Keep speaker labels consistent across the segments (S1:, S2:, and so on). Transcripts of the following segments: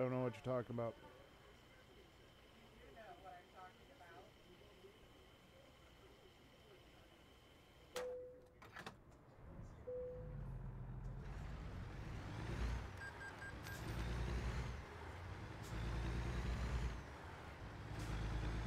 S1: Don't know what you're talking about.
S2: You know what I'm talking about.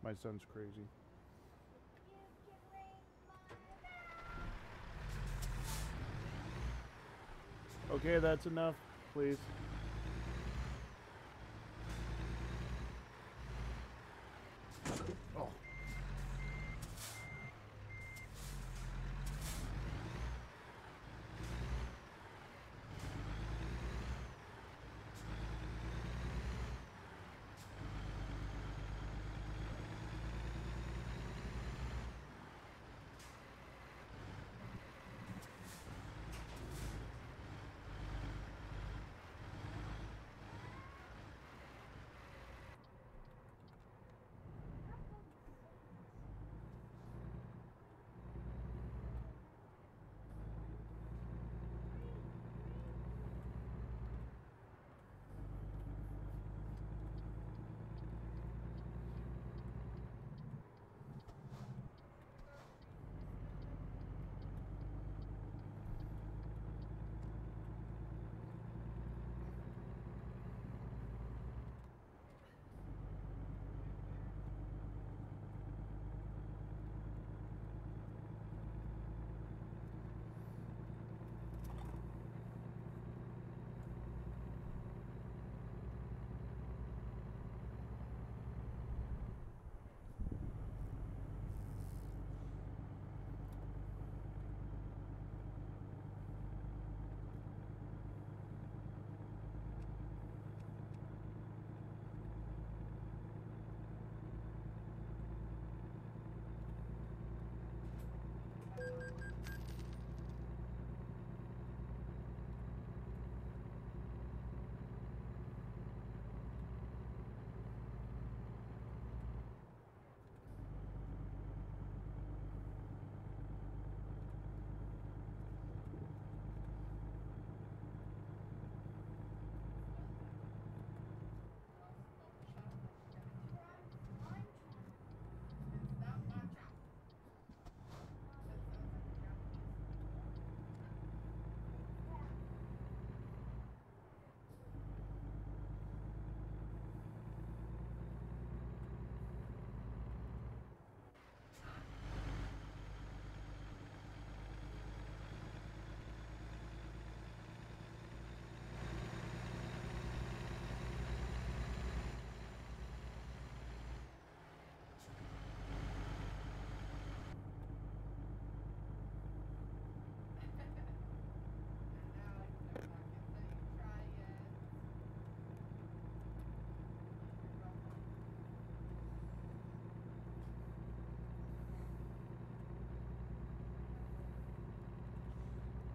S1: My son's crazy. Okay, that's enough, please. Oh.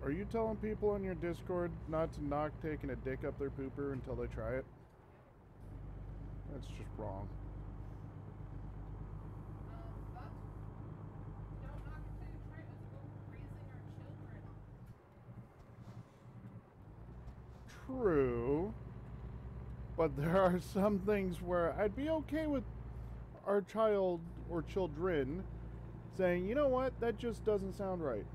S1: Are you telling people on your Discord not to knock taking a dick up their pooper until they try it? That's just wrong.
S2: Don't knock it till you try it. It's what we're raising our children on.
S1: True. But there are some things where I'd be okay with our child or children saying, you know what, that just doesn't sound right.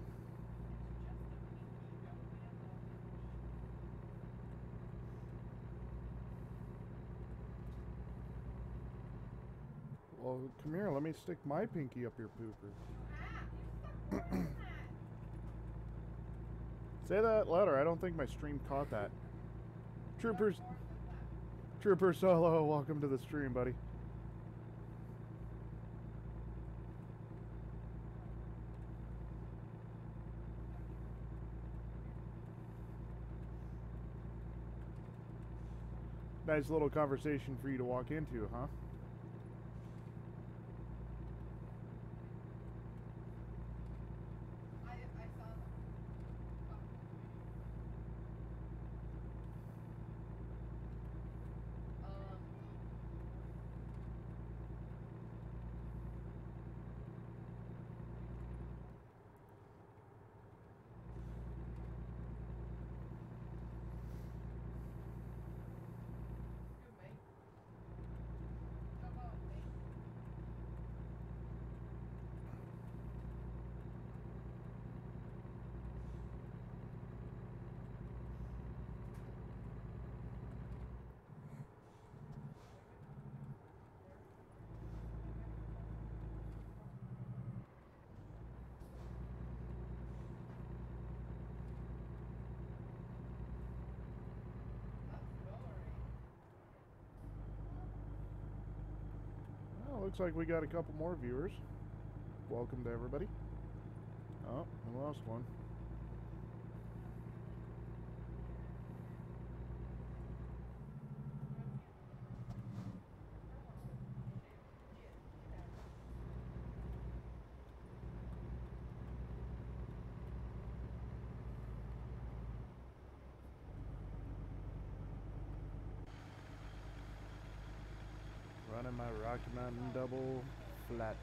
S1: Well, come here, let me stick my pinky up your pooper. Say that louder, I don't think my stream caught that. Trooper Solo, welcome to the stream, buddy. Nice little conversation for you to walk into, huh?
S2: I saw them. Good mate.
S1: Well, looks like we got a couple more viewers. Welcome to everybody. Oh, we lost one. Running my Rocky Mountain double flatheads.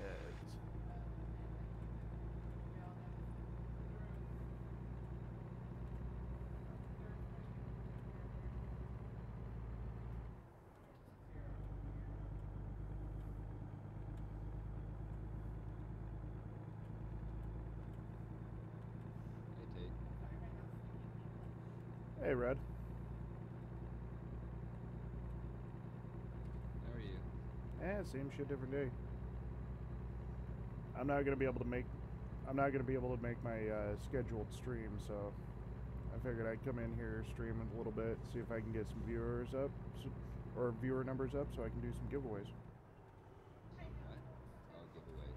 S1: Hey, Red.
S3: How are you?
S1: Same shit, different day. I'm not gonna be able to make my scheduled stream, so I figured I'd come in here, stream a little bit, see if I can get some viewers up, or viewer numbers up, so I can do some giveaways.
S3: What? Oh, giveaways.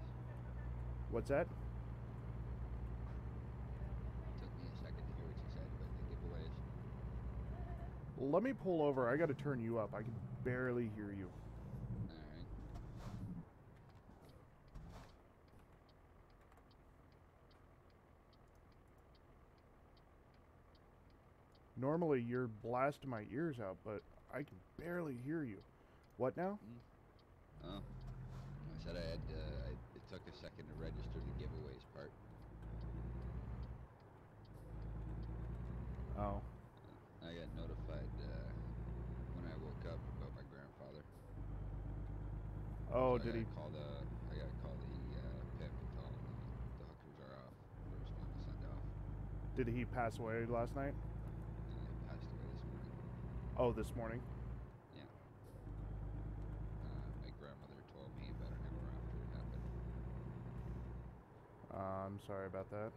S1: What's that?
S3: Took me a second to hear what you said, but the giveaways.
S1: Let me pull over. I gotta turn you up. I can barely hear you.
S3: Alright.
S1: Normally you're blasting my ears out, but I can barely hear you. What now?
S3: Oh. I said I had it took a second to register the giveaways part.
S1: Oh.
S3: I got notified when I woke up about my grandfather.
S1: Oh,
S3: So
S1: did he?
S3: I got to call the pimp and tell him the hookers are off. First one to send off.
S1: Did he pass away last night?
S3: And he passed away this morning.
S1: Oh, this morning.
S3: Yeah. My grandmother told me about an hour after it happened.
S1: I'm sorry about that.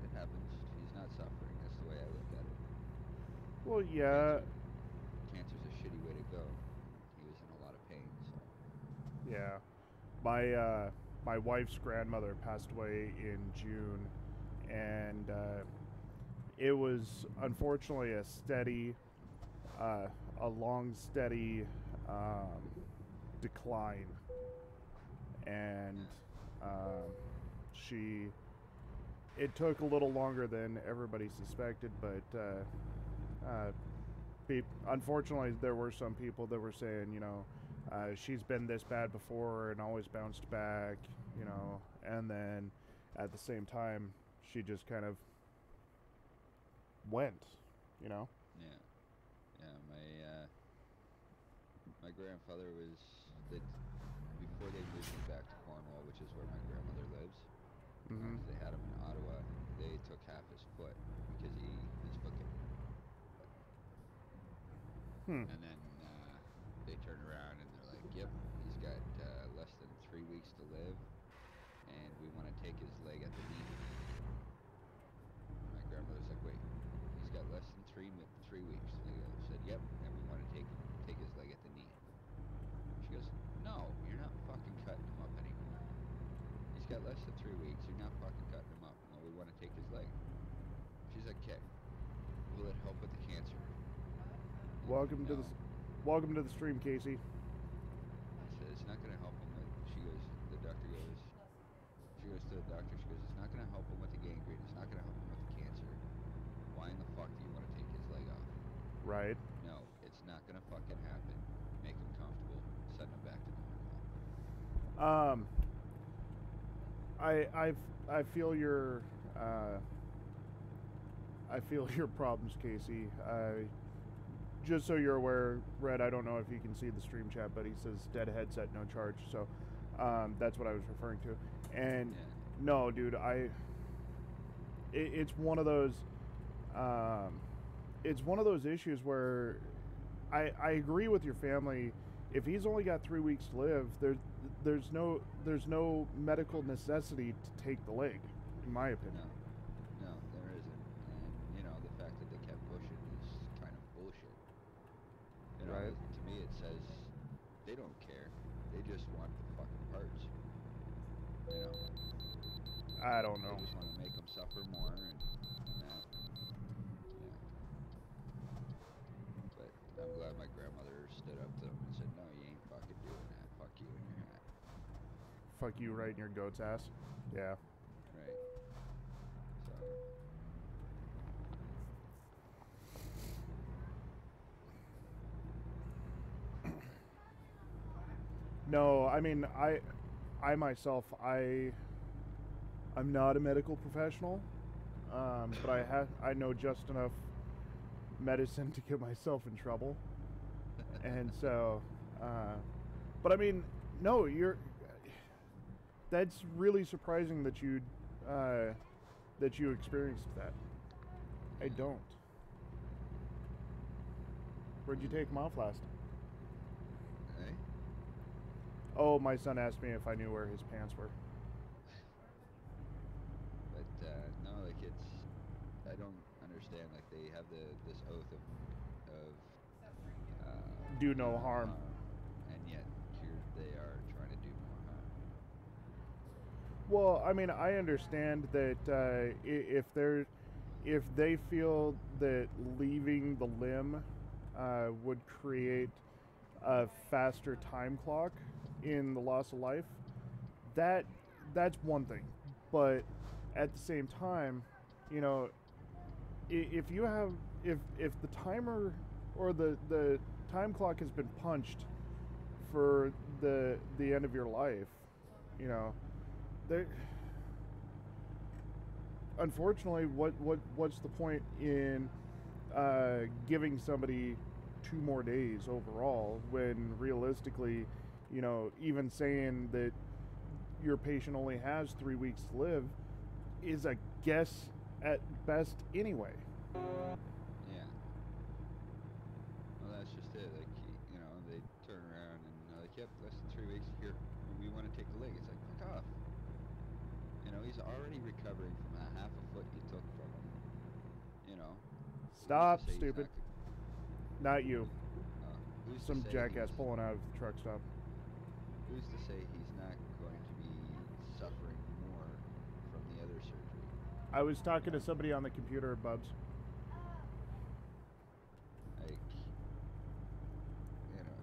S3: It happens. He's not suffering. That's the way I look at it.
S1: Well, yeah.
S3: Cancer's a shitty way to go. He was in a lot of pain, so.
S1: Yeah. My wife's grandmother passed away in June, and it was unfortunately a long, steady decline, and it took a little longer than everybody suspected, but unfortunately, there were some people that were saying, she's been this bad before and always bounced back, and then at the same time, she just kind of went,
S3: Yeah. Yeah, my grandfather was, before they moved him back to Cornwall, which is where my grandmother lives,
S1: Mm-hmm.
S3: they had him in Ottawa, they took half his foot because his foot got
S1: Hmm.
S3: and then they turn around and they're like, yep, he's got less than 3 weeks to live, and we want to take his leg at the knee. My grandmother's like, wait, he's got less than 3 weeks. They said, yep, and we want to take his leg at the knee. She goes, no, you're not fucking cutting him up anymore. He's got less than 3 weeks. You're not fucking cutting him up. No, we want to take his leg. She's like, okay, will it help with the cancer?
S1: Welcome to the stream, Casey.
S3: I said, it's not going to help him with, she goes to the doctor, she goes, it's not going to help him with the gangrene, it's not going to help him with the cancer. Why in the fuck do you want to take his leg off?
S1: Right.
S3: No, it's not going to fucking happen. Make him comfortable, send him back to normal.
S1: I feel your problems, Casey. Just so you're aware, Red, I don't know if you can see the stream chat, but he says dead headset, no charge. So that's what I was referring to. And
S3: Yeah.
S1: no, dude, it's one of those issues where I agree with your family. If he's only got 3 weeks to live, there's no medical necessity to take the leg, in my opinion.
S3: No, there isn't. And, the fact that they kept pushing is kind of bullshit.
S1: Right.
S3: To me it says they don't care. They
S1: I don't know.
S3: They just want to make them suffer more, and yeah. But I'm glad my grandmother stood up to them and said, "No, you ain't fucking doing that. Fuck you and your hat."
S1: Fuck you right in your goat's ass. Yeah.
S3: Right. So.
S1: No, I mean, I myself, I'm not a medical professional, but I know just enough medicine to get myself in trouble, and so, but I mean, no, that's really surprising that you experienced that. I don't. Where'd you take them off last?
S3: Hey?
S1: Oh, my son asked me if I knew where his pants were.
S3: But no, like I don't understand. Like they have this oath of
S1: Do no harm.
S3: and yet here they are trying to do more harm.
S1: Well, I mean, I understand that if they feel that leaving the limb would create a faster time clock in the loss of life, that's one thing. But at the same time, you know, if the timer or the time clock has been punched for the end of your life, you know, there. Unfortunately, what's the point in giving somebody 2 more days overall when realistically, you know, even saying that your patient only has 3 weeks to live is a guess at best anyway.
S3: Yeah. Well, that's just it. Like you know, they turn around and they're like, "Yep, less than 3 weeks. Here, we want to take the leg." It's like, fuck off. You know, he's already recovering from a half a foot you took from him. You know.
S1: Stop,
S3: Who's to say he's
S1: stupid. Not you.
S3: who's to
S1: Some
S3: say
S1: jackass
S3: he's-
S1: pulling out of the truck stop.
S3: Who's to say he's not going to be suffering more from the other surgery?
S1: I was talking to somebody on the computer, Bubs.
S3: Like, you know,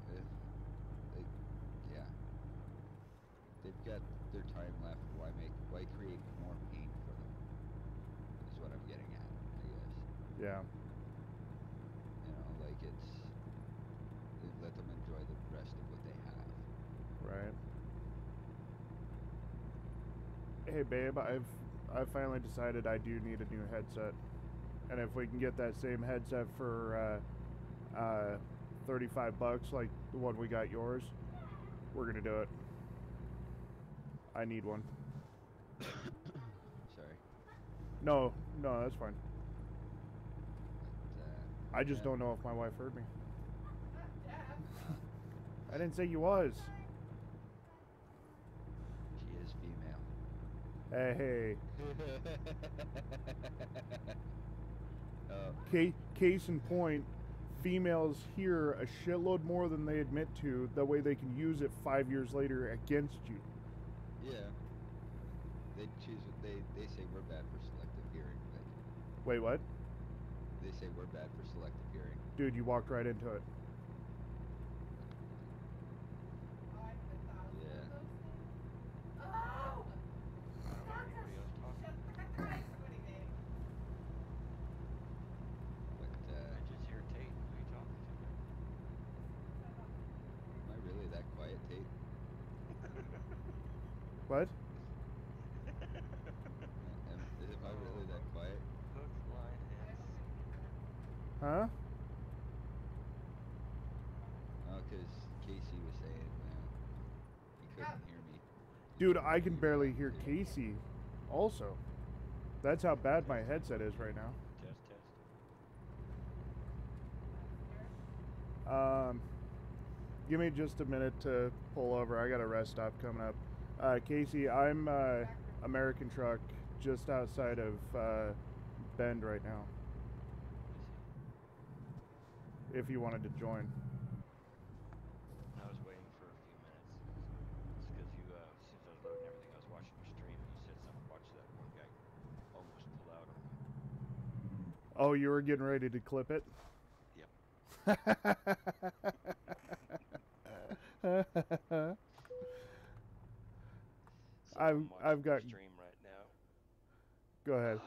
S3: yeah, they've got their time left. Why create more pain for them? Is what I'm getting at, I guess.
S1: Yeah.
S3: You know, like let them enjoy the rest of what they have.
S1: Right. Hey babe, I've finally decided I do need a new headset, and if we can get that same headset for $35 like the one we got yours, we're gonna do it. I need one.
S3: Sorry.
S1: No, that's fine.
S3: But,
S1: I just
S3: yeah.
S1: don't know if my wife heard me. I didn't say you was.
S3: She is female.
S1: Hey.
S3: Oh,
S1: Case in point, females hear a shitload more than they admit to. That way they can use it 5 years later against you.
S3: yeah. They say we're bad for selective hearing, but
S1: Wait, what?
S3: they say we're bad for selective hearing.
S1: Dude, you walked right into it.
S3: Yeah.
S2: Oh!
S4: Anybody else talking?
S2: Shut the fuck up, somebody did.
S3: But
S4: I just hear Tate. Who are you talking to?
S3: am I really that quiet, Tate?
S1: What?
S3: Am I really that quiet?
S4: Hook, line, and
S1: Huh?
S3: Oh, because Casey was saying he couldn't hear me.
S1: Dude, I can barely hear Casey also. That's how bad my headset is right now.
S4: test.
S1: Give me just a minute to pull over. I got a rest stop coming up. Casey, I'm American Truck just outside of Bend right now. If you wanted to join.
S4: I was waiting for a few minutes. It's because you, as soon as I was loading everything, I was watching your stream, and you said something, watch that
S1: Oh, you were getting ready to clip it?
S4: Yep. So I'm watching
S1: I've got.
S4: the stream right now.
S1: Go ahead.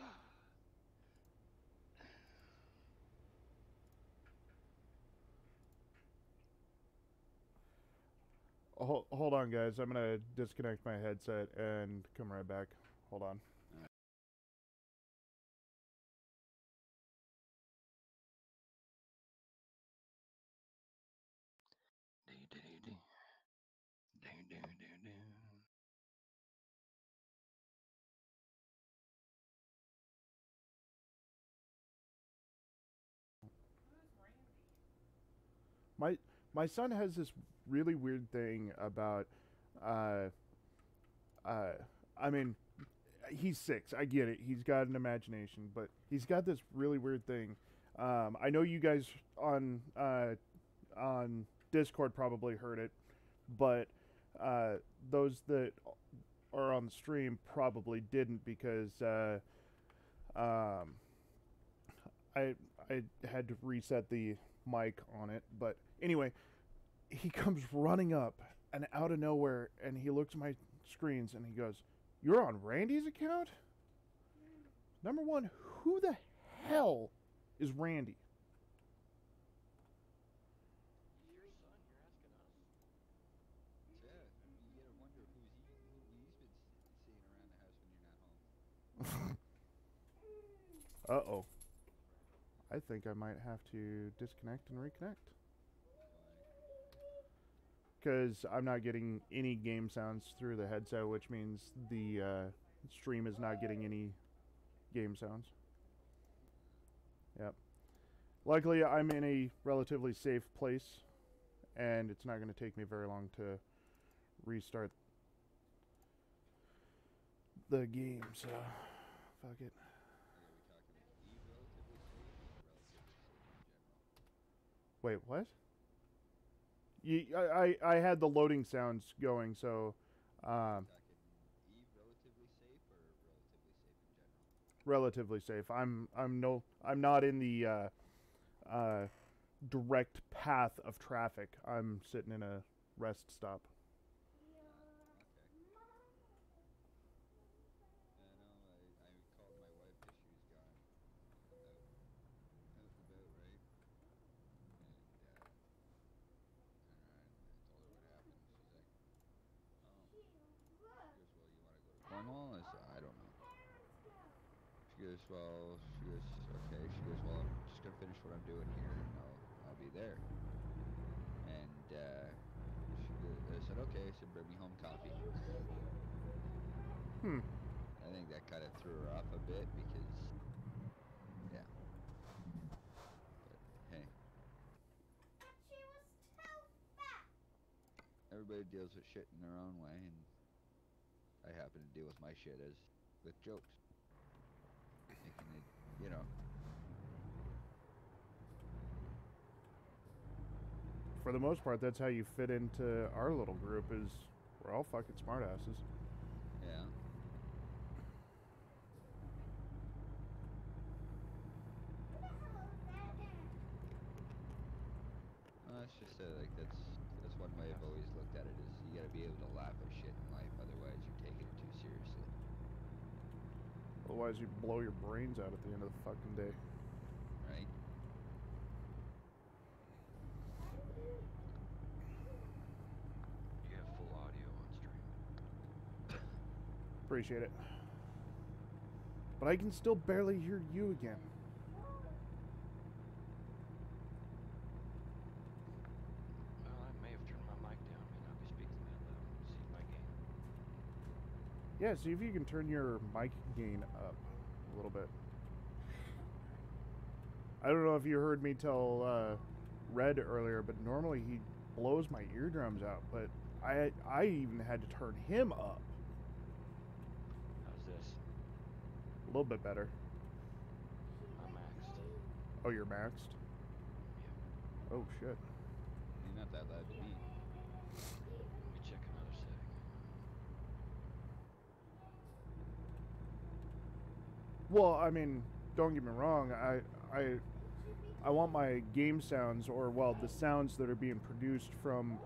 S1: Hold on, guys. I'm gonna disconnect my headset and come right back. Hold on.
S2: Who's Randy?
S1: My son has this really weird thing about uh uh I mean he's 6. I get it. He's got an imagination, but he's got this really weird thing. I know you guys on Discord probably heard it, but those that are on the stream probably didn't because um, I had to reset the mic on it. But anyway, he comes running up and out of nowhere, and he looks at my screens and he goes, "You're on Randy's account?" Number one, who the hell is Randy?
S4: It's your son. You're asking us.
S3: Yeah, you gotta wonder who he's been seeing around the house when you're not home.
S1: Uh-oh. I think I might have to disconnect and reconnect. Because I'm not getting any game sounds through the headset, which means the stream is not getting any game sounds. Yep. Luckily, I'm in a relatively safe place, and it's not going to take me very long to restart the game, so fuck it. Wait, what? I had the loading sounds going, so
S3: Talking Eve relatively safe or relatively safe in general?
S1: relatively safe. I'm not in the direct path of traffic. I'm sitting in a rest stop.
S3: Okay. I called my wife because she was gone out and about, right? And I told her what happened. She's like, oh. She goes, well, you want to go to Cornwall? I said, I don't know. She goes, well, okay. She goes, well, I'm just gonna finish what I'm doing here, and I'll be there. And I said, okay. I said, bring me home coffee. I think that kind of threw her off a bit because, yeah. But hey, everybody deals with shit in their own way, and I happen to deal with my shit as with jokes, making it, you know.
S1: For the most part, that's how you fit into our little group. Is we're all fucking smartasses.
S3: Yeah. It's just like that's one way I've always looked at it is you gotta be able to laugh at shit in life, otherwise you're taking it too seriously.
S1: Otherwise, you blow your brains out at the end of the fucking day.
S3: Right?
S4: You have full audio on stream.
S1: Appreciate it. But I can still barely hear you again.
S4: Well, I may have turned my mic down. May not be speaking that loud. See my gain.
S1: Yeah, see if you can turn your mic gain up a little bit. I don't know if you heard me tell Red earlier, but normally he blows my eardrums out, but I even had to turn him up.
S4: How's this?
S1: A little bit better.
S4: I'm maxed.
S1: Oh, you're maxed?
S4: Yeah.
S1: Oh, shit.
S3: You're not that loud to me.
S4: Let me check another setting.
S1: Well, I mean, don't get me wrong. I want my game sounds, or well, the sounds that are being produced from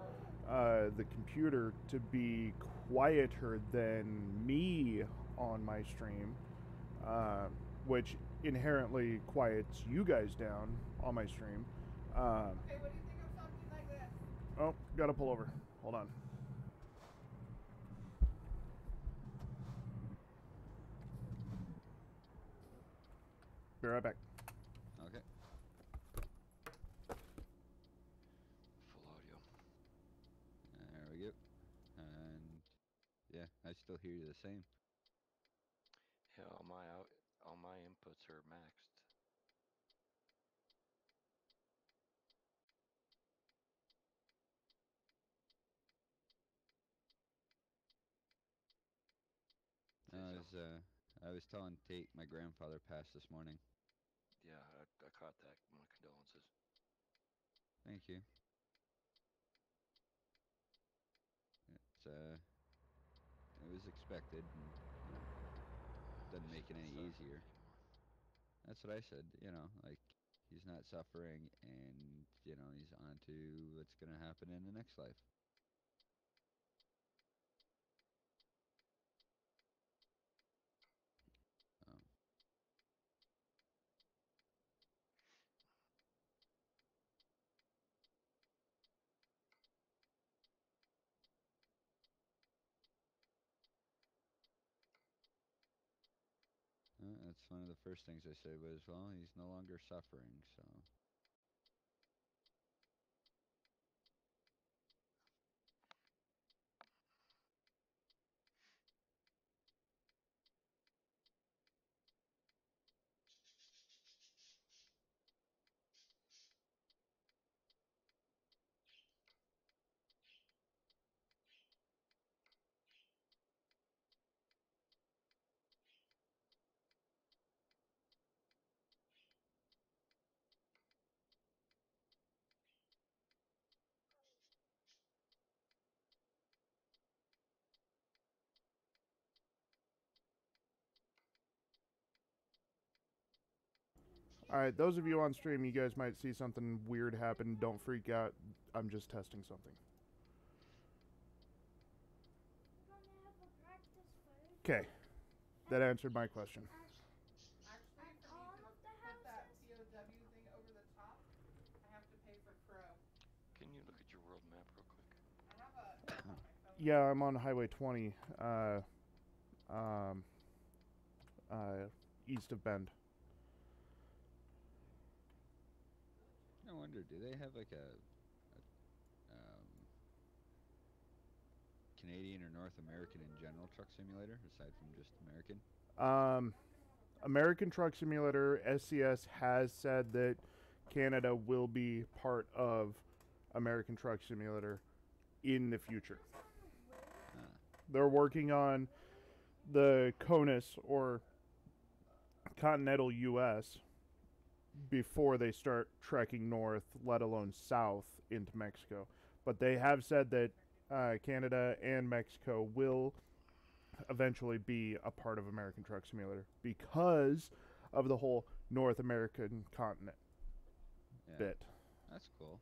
S1: the computer to be quieter than me on my stream, which inherently quiets you guys down on my stream.
S2: Okay, what do you think of something like this?
S1: Oh, gotta pull over. Hold on. Be right back.
S3: Okay.
S4: Full audio.
S3: There we go. And yeah, I still hear you the same.
S4: Yeah, all my inputs are maxed. Say something.
S3: I was telling Tate my grandfather passed this morning.
S4: Yeah, I caught that. My condolences.
S3: Thank you. It's it was expected, and you know, doesn't make it any easier. That's what I said. You know, like he's not suffering, and you know he's on to what's gonna happen in the next life. Um, that's one of the first things I said was, well, he's no longer suffering, so.
S1: Alright, those of you on stream, you guys might see something weird happen. Don't freak out. I'm just testing something. Okay. That answered my question.
S2: Actually, for me to put that POW thing over the top, I have to pay for Crow.
S4: Can you look at your world map real quick?
S2: I have a app on my phone.
S1: Yeah, I'm on Highway 20, east of Bend.
S3: I wonder, do they have like a Canadian or North American in general truck simulator aside from just American?
S1: American Truck Simulator, SCS has said that Canada will be part of American Truck Simulator in the future. They're working on the CONUS, or Continental US, before they start trekking north, let alone south, into Mexico. But they have said that Canada and Mexico will eventually be a part of American Truck Simulator because of the whole North American continent bit.
S3: That's cool.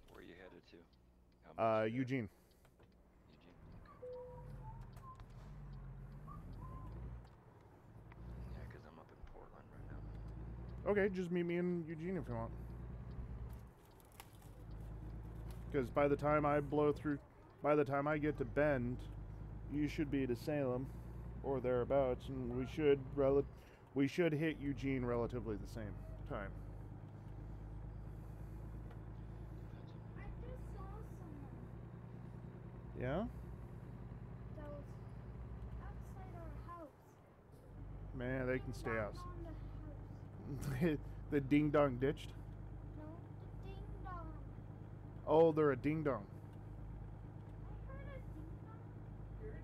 S4: Where are you headed to? How much?
S1: Eugene.
S4: Eugene? Okay. Yeah, because I'm up in Portland right now.
S1: Okay, just meet me in Eugene if you want. Because by the time I get to Bend, you should be to Salem or thereabouts, and we should hit Eugene relatively the same time.
S4: Depends on
S5: I just saw someone
S1: Yeah?
S5: that was outside our house.
S1: Man, they can stay
S5: Back
S1: out.
S5: on the house.
S1: The ding dong ditched.
S5: No, the ding dong.
S1: Oh, they're a ding dong.
S5: I heard a ding dong.
S2: You're a ding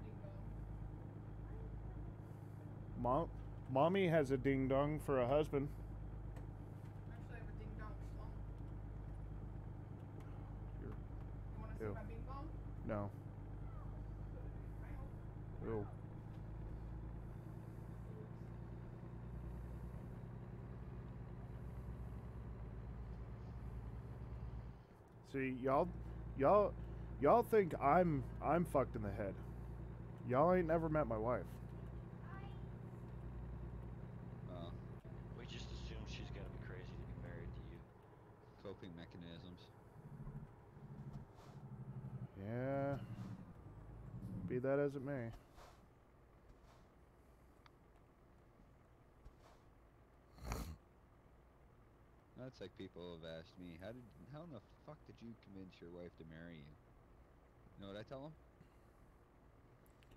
S2: dong.
S1: Mommy has a ding dong for a husband.
S2: Actually, I have a ding dong schlong.
S1: You're-
S2: You want to see
S1: Ew.
S2: my bing bong?
S1: No.
S2: I hope.
S1: Ew. See, y'all think I'm fucked in the head. Y'all ain't never met my wife.
S3: Uh,
S4: We just assume she's gotta be crazy to be married to you.
S3: coping mechanisms.
S1: Yeah. Be that as it may.
S3: That's like people have asked me, how in the fuck did you convince your wife to marry you? You know what I tell them?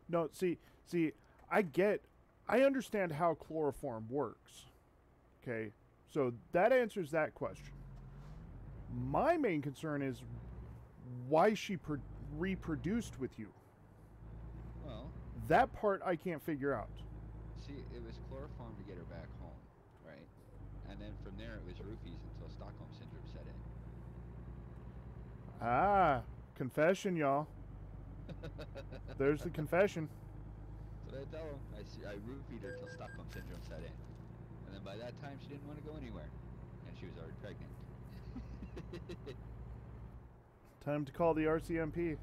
S1: No, see, I understand how chloroform works. Okay, so that answers that question. My main concern is why she reproduced with you.
S3: Well,
S1: That part I can't figure out.
S3: see, it was chloroform to get her back home, right? And then from there it was roofies until Stockholm syndrome set in.
S1: Ah, confession, y'all. There's the confession.
S3: That's what I tell them. I roofied her till Stockholm syndrome set in. And then by that time she didn't want to go anywhere. And she was already pregnant.
S1: Time to call the RCMP.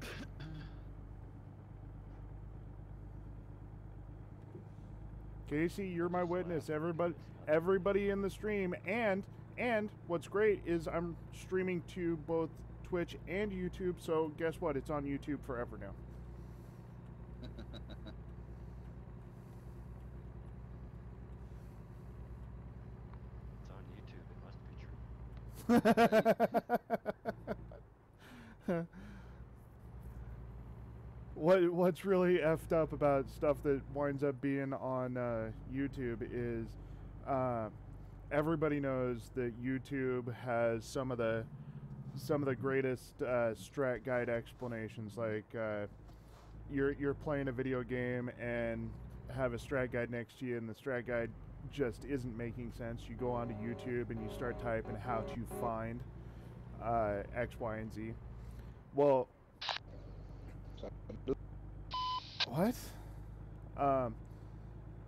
S1: Casey, you're my witness. Everybody in the stream, and what's great is I'm streaming to both Twitch and YouTube. So guess what? It's on YouTube forever now.
S4: It's on YouTube. It must be true.
S1: What's really effed up about stuff that winds up being on YouTube is everybody knows that YouTube has some of the greatest strat guide explanations. Like you're playing a video game and have a strat guide next to you, and the strat guide just isn't making sense. You go onto YouTube and you start typing how to find X, Y, and Z. Well, what?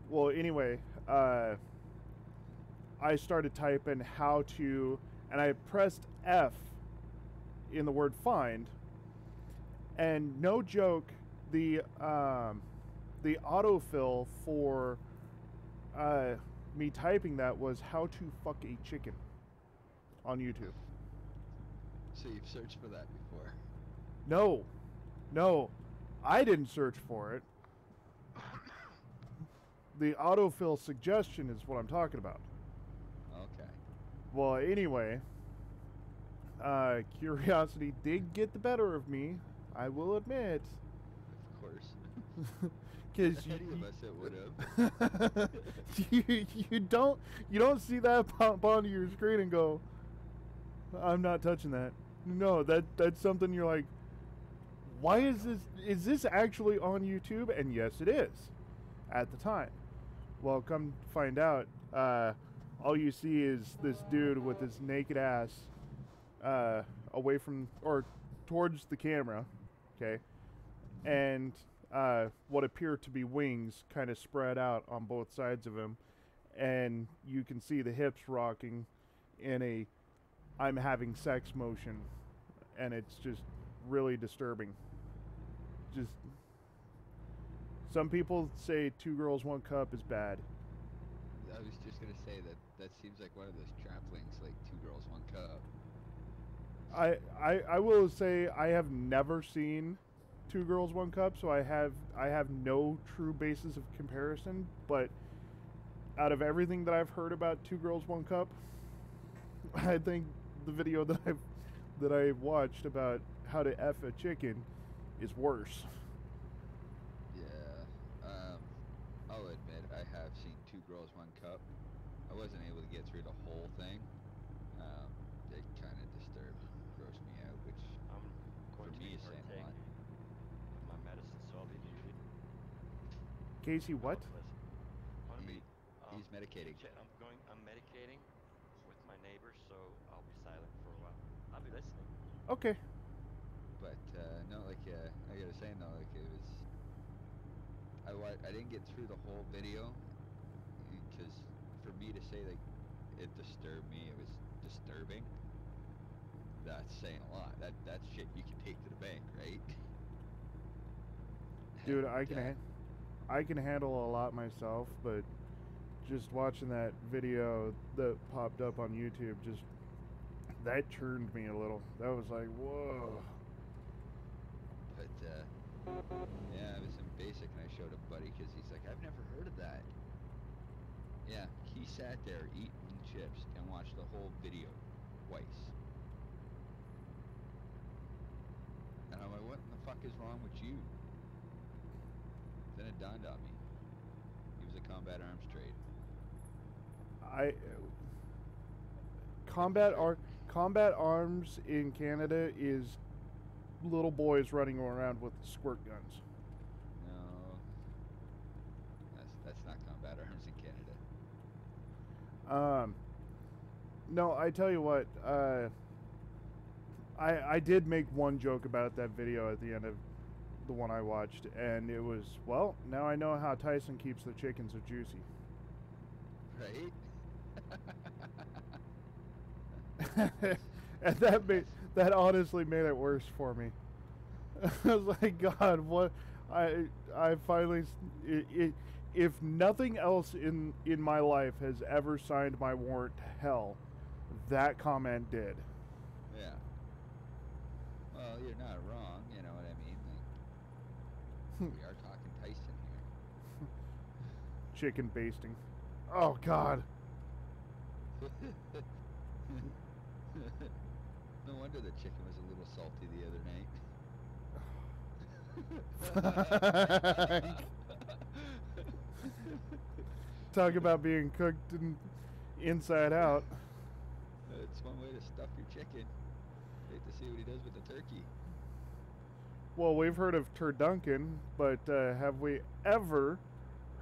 S1: Well, anyway, I started typing how to, and I pressed F in the word find, and no joke, the autofill for me typing that was how to fuck a chicken on YouTube.
S3: So you've searched for that before?
S1: No, I didn't search for it. The autofill suggestion is what I'm talking about.
S3: Okay.
S1: Well, anyway, curiosity did get the better of me, I will admit.
S3: Of course.
S1: Because
S3: Any of us it would have.
S1: you don't see that pop onto your screen and go, I'm not touching that. No, that's something you're like, why is this actually on YouTube? And yes, it is at the time. Well, come find out, all you see is this dude with his naked ass away from, or towards the camera, okay, and what appear to be wings kind of spread out on both sides of him, and you can see the hips rocking in a I'm having sex motion, and it's just really disturbing. Just, some people say 2 girls 1 cup is bad.
S3: I was just gonna say that seems like one of those trap links, like 2 girls 1 cup.
S1: I will say I have never seen 2 girls 1 cup, so I have no true basis of comparison. But out of everything that I've heard about 2 girls 1 cup, I think the video that I watched about how to F a chicken is worse.
S3: Yeah. I'll admit I have seen 2 girls 1 cup. I wasn't able to get through the whole thing. It kind of disturbed, grossed me out, which
S4: I'm
S3: for
S4: going to
S3: me
S4: be
S3: is saying a lot.
S4: partaking of my medicine, so I'll be muted.
S1: Casey, what?
S3: He's medicating.
S4: I'm medicating with my neighbor, so I'll be silent for a while. I'll be listening.
S1: Okay.
S3: But no, like I gotta say though, like it was. I didn't get through the whole video because for me to say like it disturbed me, it was disturbing. that's saying a lot. That's shit you can take to the bank, right?
S1: Dude,
S3: And,
S1: I can handle a lot myself, but just watching that video that popped up on YouTube, just that churned me a little. That was like, whoa.
S3: But yeah, I was in basic and I showed a buddy because he's like, I've never heard of that. Yeah, he sat there eating chips and watched the whole video twice. And I'm like, what in the fuck is wrong with you? Then it dawned on me. He was a combat arms trade.
S1: Combat arms in Canada is little boys running around with squirt guns.
S3: No, that's not combat arms in Canada.
S1: No, I tell you what, I did make one joke about that video at the end of the one I watched, and it was, well, now I know how Tyson keeps the chicken so juicy.
S3: Right?
S1: And that honestly made it worse for me. I was like, God, what? I finally, if nothing else in my life has ever signed my warrant to hell, that comment did.
S3: Yeah. Well, you're not wrong. You know what I mean? Like, we are talking Tyson here.
S1: Chicken basting. Oh God.
S3: No wonder the chicken was a little salty the other night.
S1: Talk about being cooked inside out.
S3: It's one way to stuff your chicken. Wait to see what he does with the turkey.
S1: Well, we've heard of turducken, but have we ever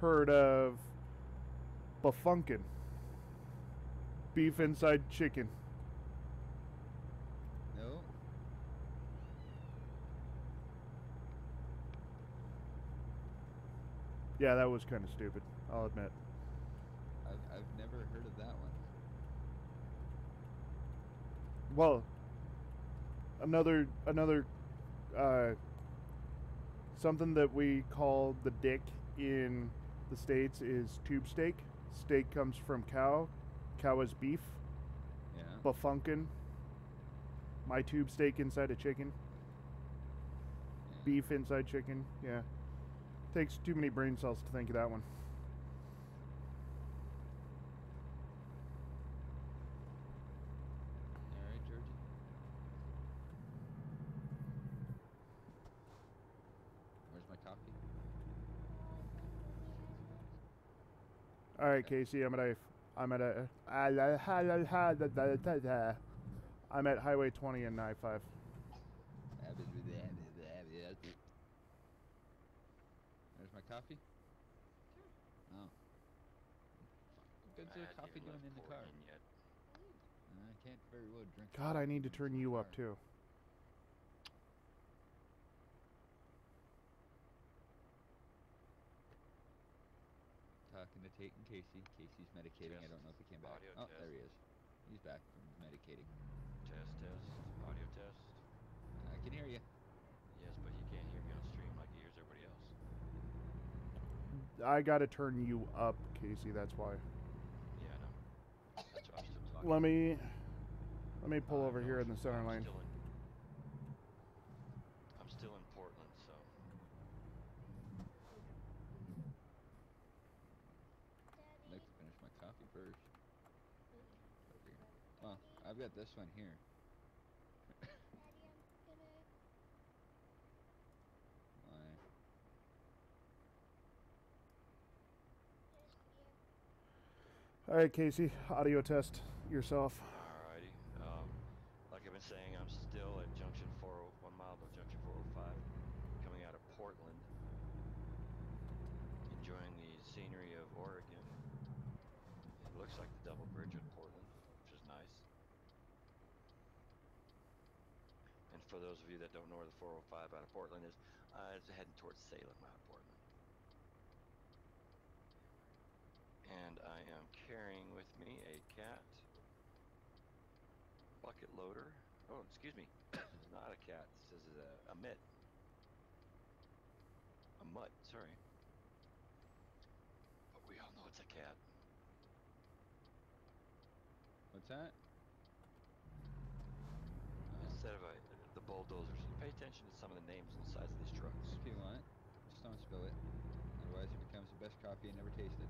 S1: heard of bafunkin? Beef inside chicken.
S3: No?
S1: Yeah, that was kind of stupid, I'll admit.
S3: I've never heard of that one.
S1: Well, another something that we call the dick in the States is tube steak. Steak comes from cow. Cow is beef.
S3: Yeah.
S1: Bafunkin. My tube steak inside a chicken.
S3: Yeah.
S1: Beef inside chicken. Yeah. Takes too many brain cells to think of that one.
S3: All right, Georgie. Where's my coffee?
S1: All right, Casey. I'm at Highway 20 and I-5.
S3: There's my coffee. Oh. What's
S4: I
S3: the
S4: hadn't
S3: coffee
S4: even
S3: doing
S4: left
S3: in the car?
S4: Portland yet.
S3: I can't very well drink.
S1: God, I need to
S3: coffee
S1: turn
S3: in
S1: you
S3: the
S1: up
S3: car.
S1: too.
S3: Talking to Tate and Casey. Casey's medicating. I
S4: Test.
S3: don't know if he came back.
S4: Audio
S3: Oh,
S4: test.
S3: there he is. He's back from medicating.
S4: Test, audio test.
S3: I can hear you.
S4: Yes, but he can't hear me on stream like he hears everybody else.
S1: I gotta turn you up, Casey. That's why.
S4: Yeah, I know. That's why I'm still talking.
S1: Let me pull over
S4: No,
S1: here in the center
S4: I'm
S1: lane.
S4: I'm still in Portland, so
S3: I'd like to finish my coffee first. Over here. Well, I've got this one here. Why?
S1: All right, Casey. Audio test yourself.
S4: alrighty. Like I've been saying, I'm still at Junction 401 mile of Junction 405, coming out of Portland, enjoying the scenery of Oregon. It looks like the double bridge in Portland, which is nice. And for those of you that don't know where the 405 out of Portland is, it's heading towards Salem out of Portland. And I am carrying with me a cat bucket loader. Oh, excuse me. It's not a cat. This is a mitt. A mutt, sorry. But we all know it's a cat.
S3: What's that?
S4: Instead of the bulldozers, pay attention to some of the names and the size of these trucks.
S3: If you want. Just don't spill it. Otherwise it becomes the best coffee you never tasted.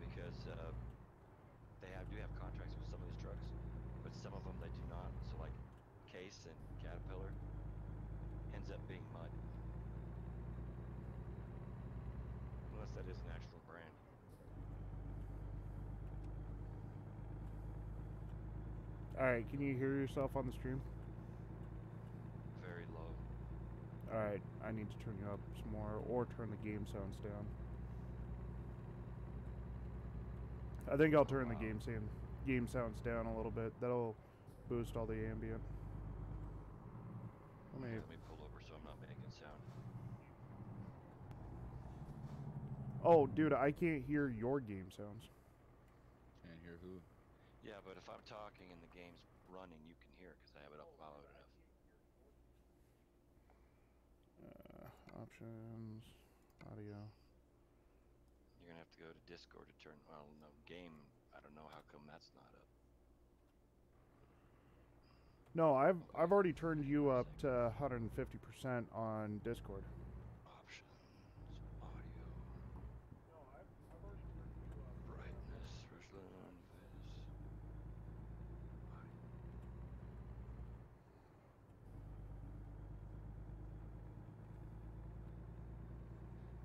S4: Because they do have contracts with some of these trucks, but some of them they do not. So like Case and Caterpillar ends up being mud. Unless that is an actual brand.
S1: Alright, can you hear yourself on the stream?
S4: Very low.
S1: Alright, I need to turn you up some more or turn the game sounds down. I think I'll turn the game sounds down a little bit. That'll boost all the ambient.
S4: Let me pull over so I'm not making sound.
S1: Oh, dude, I can't hear your game sounds.
S3: Can't hear who?
S4: Yeah, but if I'm talking and the game's running, you can hear it because I have it up loud enough.
S1: Options, audio.
S4: You're gonna have to go to Discord to turn. Well, no, game. I don't know how come that's not up.
S1: No, I've already turned you up to 150% on Discord.
S4: Options, audio. No, I've already turned you up. Brightness, resolution,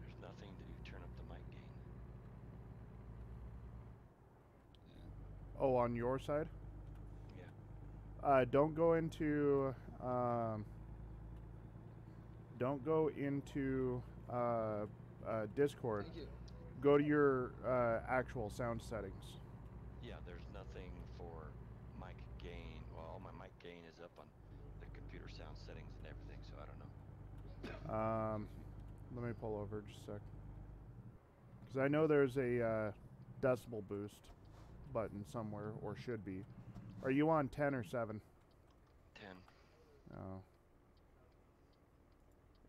S4: There's nothing to turn up the mic gain.
S3: Yeah.
S1: Oh, on your side?
S4: Yeah.
S1: Don't go into Discord.
S3: Thank you.
S1: Go to your actual sound settings.
S4: Yeah, there's nothing for mic gain. Well, all my mic gain is up on the computer sound settings and everything, so I don't know.
S1: Let me pull over just a sec. Because I know there's a decibel boost button somewhere, or should be. Are you on 10 or 7?
S4: 10.
S1: Oh.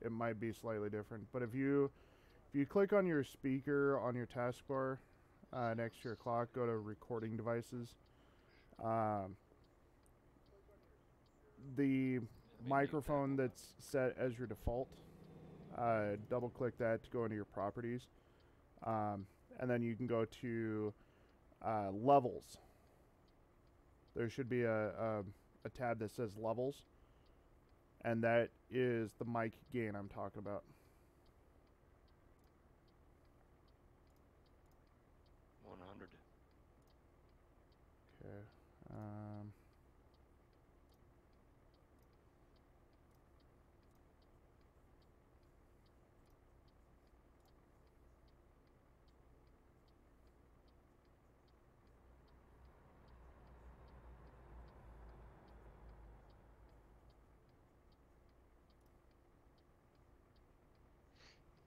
S1: It might be slightly different. But if you click on your speaker on your taskbar next to your clock, go to recording devices. The microphone that's set as your default, double click that to go into your properties. And then you can go to levels. There should be a tab that says levels. And that is the mic gain I'm talking about.
S4: 100.
S1: Okay.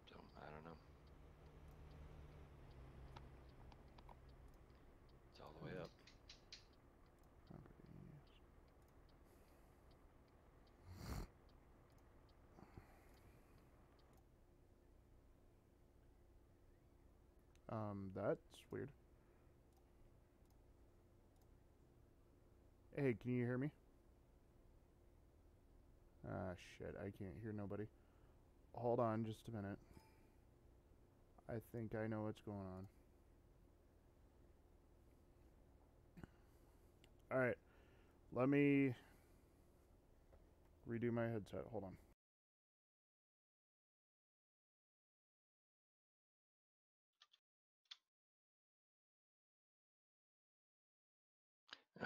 S4: So, I don't know. It's all the way up.
S1: That's weird. Hey, can you hear me? Ah, shit, I can't hear nobody. Hold on just a minute. I think I know what's going on. Alright, let me redo my headset. Hold on.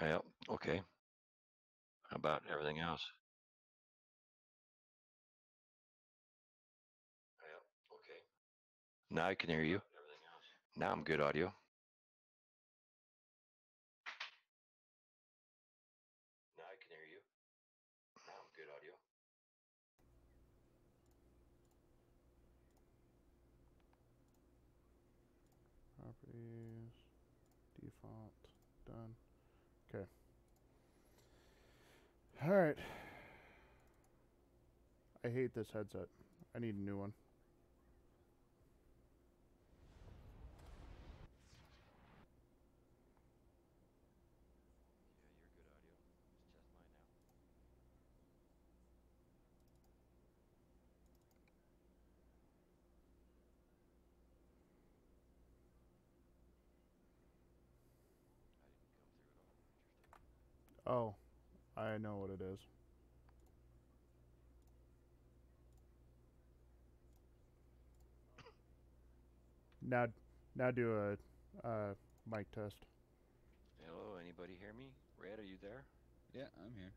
S4: Yeah, okay. How about everything else? Yeah, okay. Now I can hear you. Now I'm good audio. Now I can hear you. Now I'm good audio.
S1: Properties, default, done. Okay. All right. I hate this headset. I need a new one.
S4: Yeah, you're good audio. It's just mine now. I didn't come through at all. Interesting.
S1: Oh, I know what it is. Now, now do a mic test.
S4: Hello, anybody hear me? Red, are you there?
S3: Yeah, I'm here.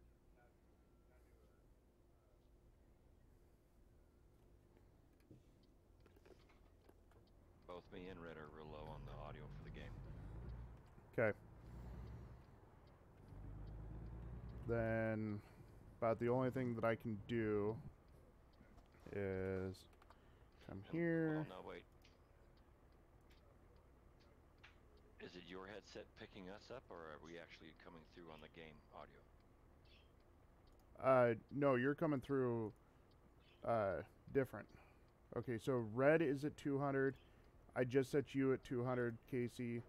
S4: Both me and Red are real low on the audio for the game.
S1: Okay. Then, about the only thing that I can do is come here.
S4: Well, no, wait. Is it your headset picking us up, or are we actually coming through on the game audio?
S1: No, you're coming through different. Okay, so red is at 200. I just set you at 200, Casey.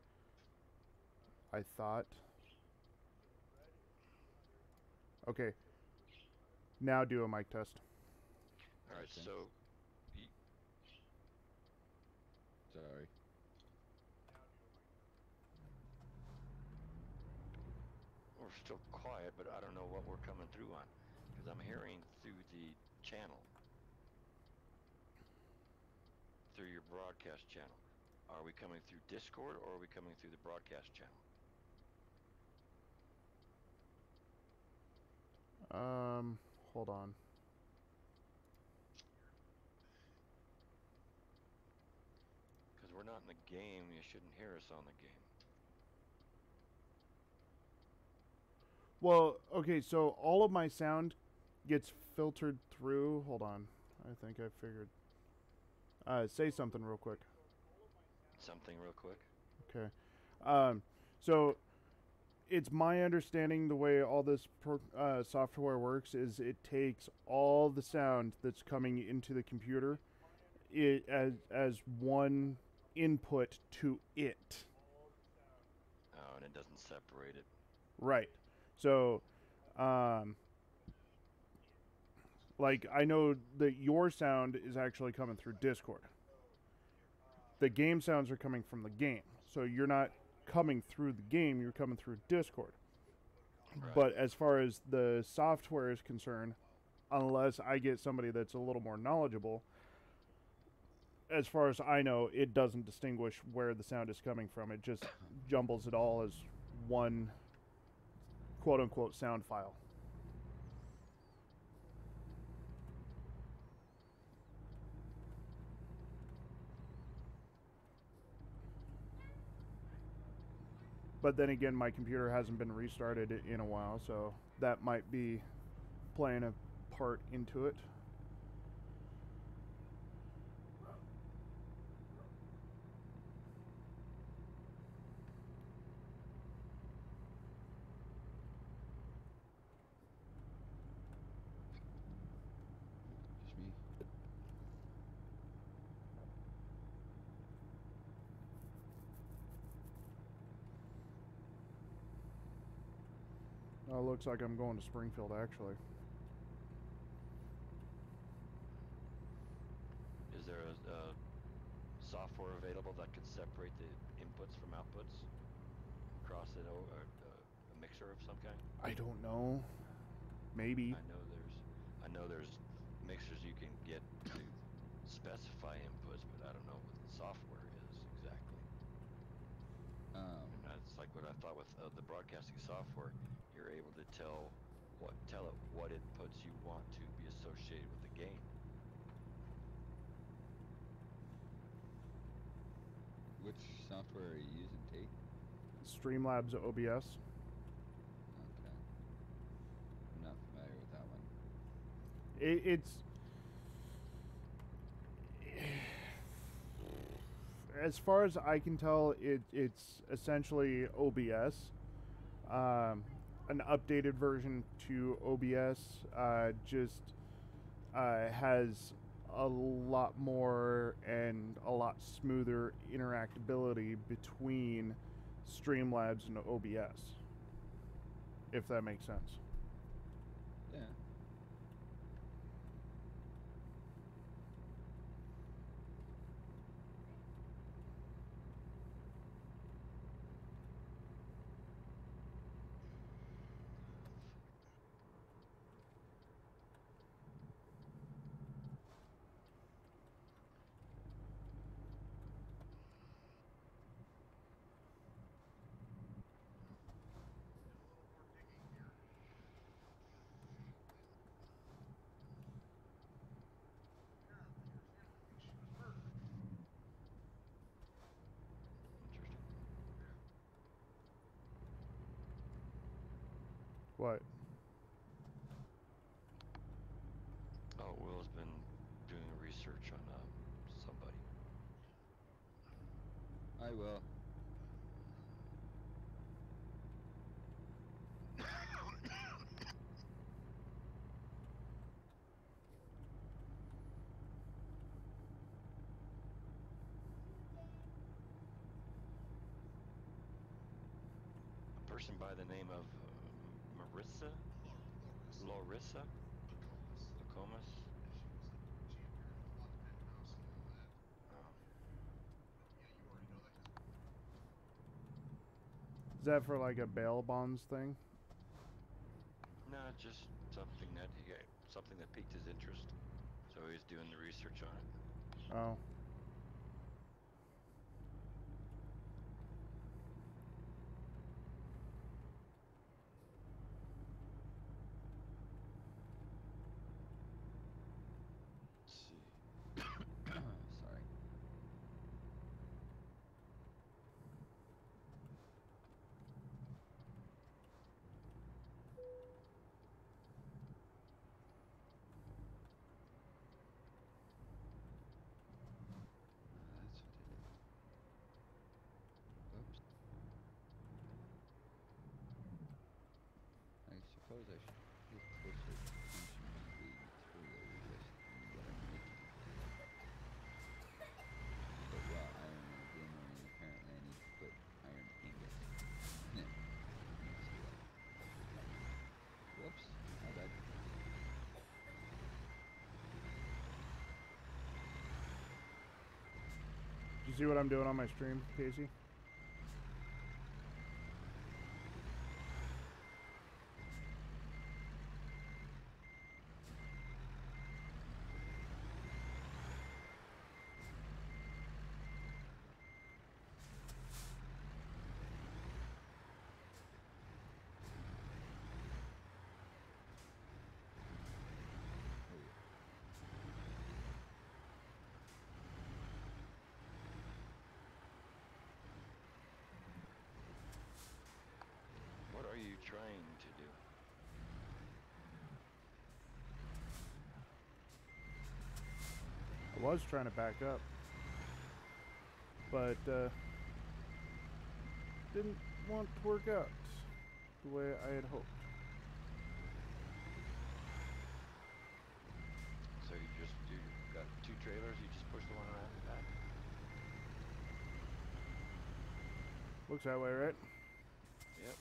S1: I thought. Okay. Now do a mic test.
S4: All right,
S3: Okay.
S4: so
S3: Sorry.
S4: we're still quiet, but I don't know what we're coming through on, because I'm hearing through the channel, through your broadcast channel. Are we coming through Discord, or are we coming through the broadcast channel?
S1: Hold on.
S4: Because we're not in the game, you shouldn't hear us on the game.
S1: Well, okay, so all of my sound gets filtered through. Hold on. I think I figured. Say something real quick.
S4: Something real quick.
S1: Okay. So it's my understanding the way all this software works is it takes all the sound that's coming into the computer as one input to it.
S4: Oh, and it doesn't separate it.
S1: Right. So, like, I know that your sound is actually coming through Discord. The game sounds are coming from the game. So you're not coming through the game, you're coming through Discord.
S4: Right.
S1: But as far as the software is concerned, unless I get somebody that's a little more knowledgeable, as far as I know, it doesn't distinguish where the sound is coming from. It just jumbles it all as one quote-unquote sound file. But then again, my computer hasn't been restarted in a while, so that might be playing a part into it.
S3: Just me.
S1: Oh, it looks like I'm going to Springfield, actually.
S4: Is there a software available that could separate the inputs from outputs? Cross it over, a mixer of some kind?
S1: I don't know. Maybe.
S4: I know there's mixers you can get to specify inputs, but I don't know what the software is exactly.
S3: Um,
S4: And that's like what I thought with the broadcasting software. You're able to tell it what inputs you want to be associated with the game.
S3: which software are you using, Tate?
S1: Streamlabs OBS.
S3: Okay. I'm not familiar with that one.
S1: It's as far as I can tell, it's essentially OBS. an updated version to OBS. Just has a lot more and a lot smoother interactability between Streamlabs and OBS, if that makes sense.
S3: Yeah. Interesting.
S1: What?
S4: Oh, Will's been doing research on somebody.
S3: I will.
S4: A person by the name of Marissa? Larissa? Lacomas? Oh.
S1: Is that for like a bail bonds thing?
S4: No, just something that piqued his interest. So he's doing the research on it.
S1: Oh.
S4: Let's see.
S3: Sorry. That's what it is. Oops. I suppose I should pay closer attention to the material list and what I'm making. But raw iron and glimmering, apparently I need to put iron ingots in it. Let's see that. Whoops, my bad.
S1: Did you see what I'm doing on my stream, Casey?
S4: What are you trying to do?
S1: I was trying to back up, but didn't want to work out the way I had hoped.
S4: So you got two trailers, you just push the one around the back?
S1: Looks that way, right?
S4: Yep.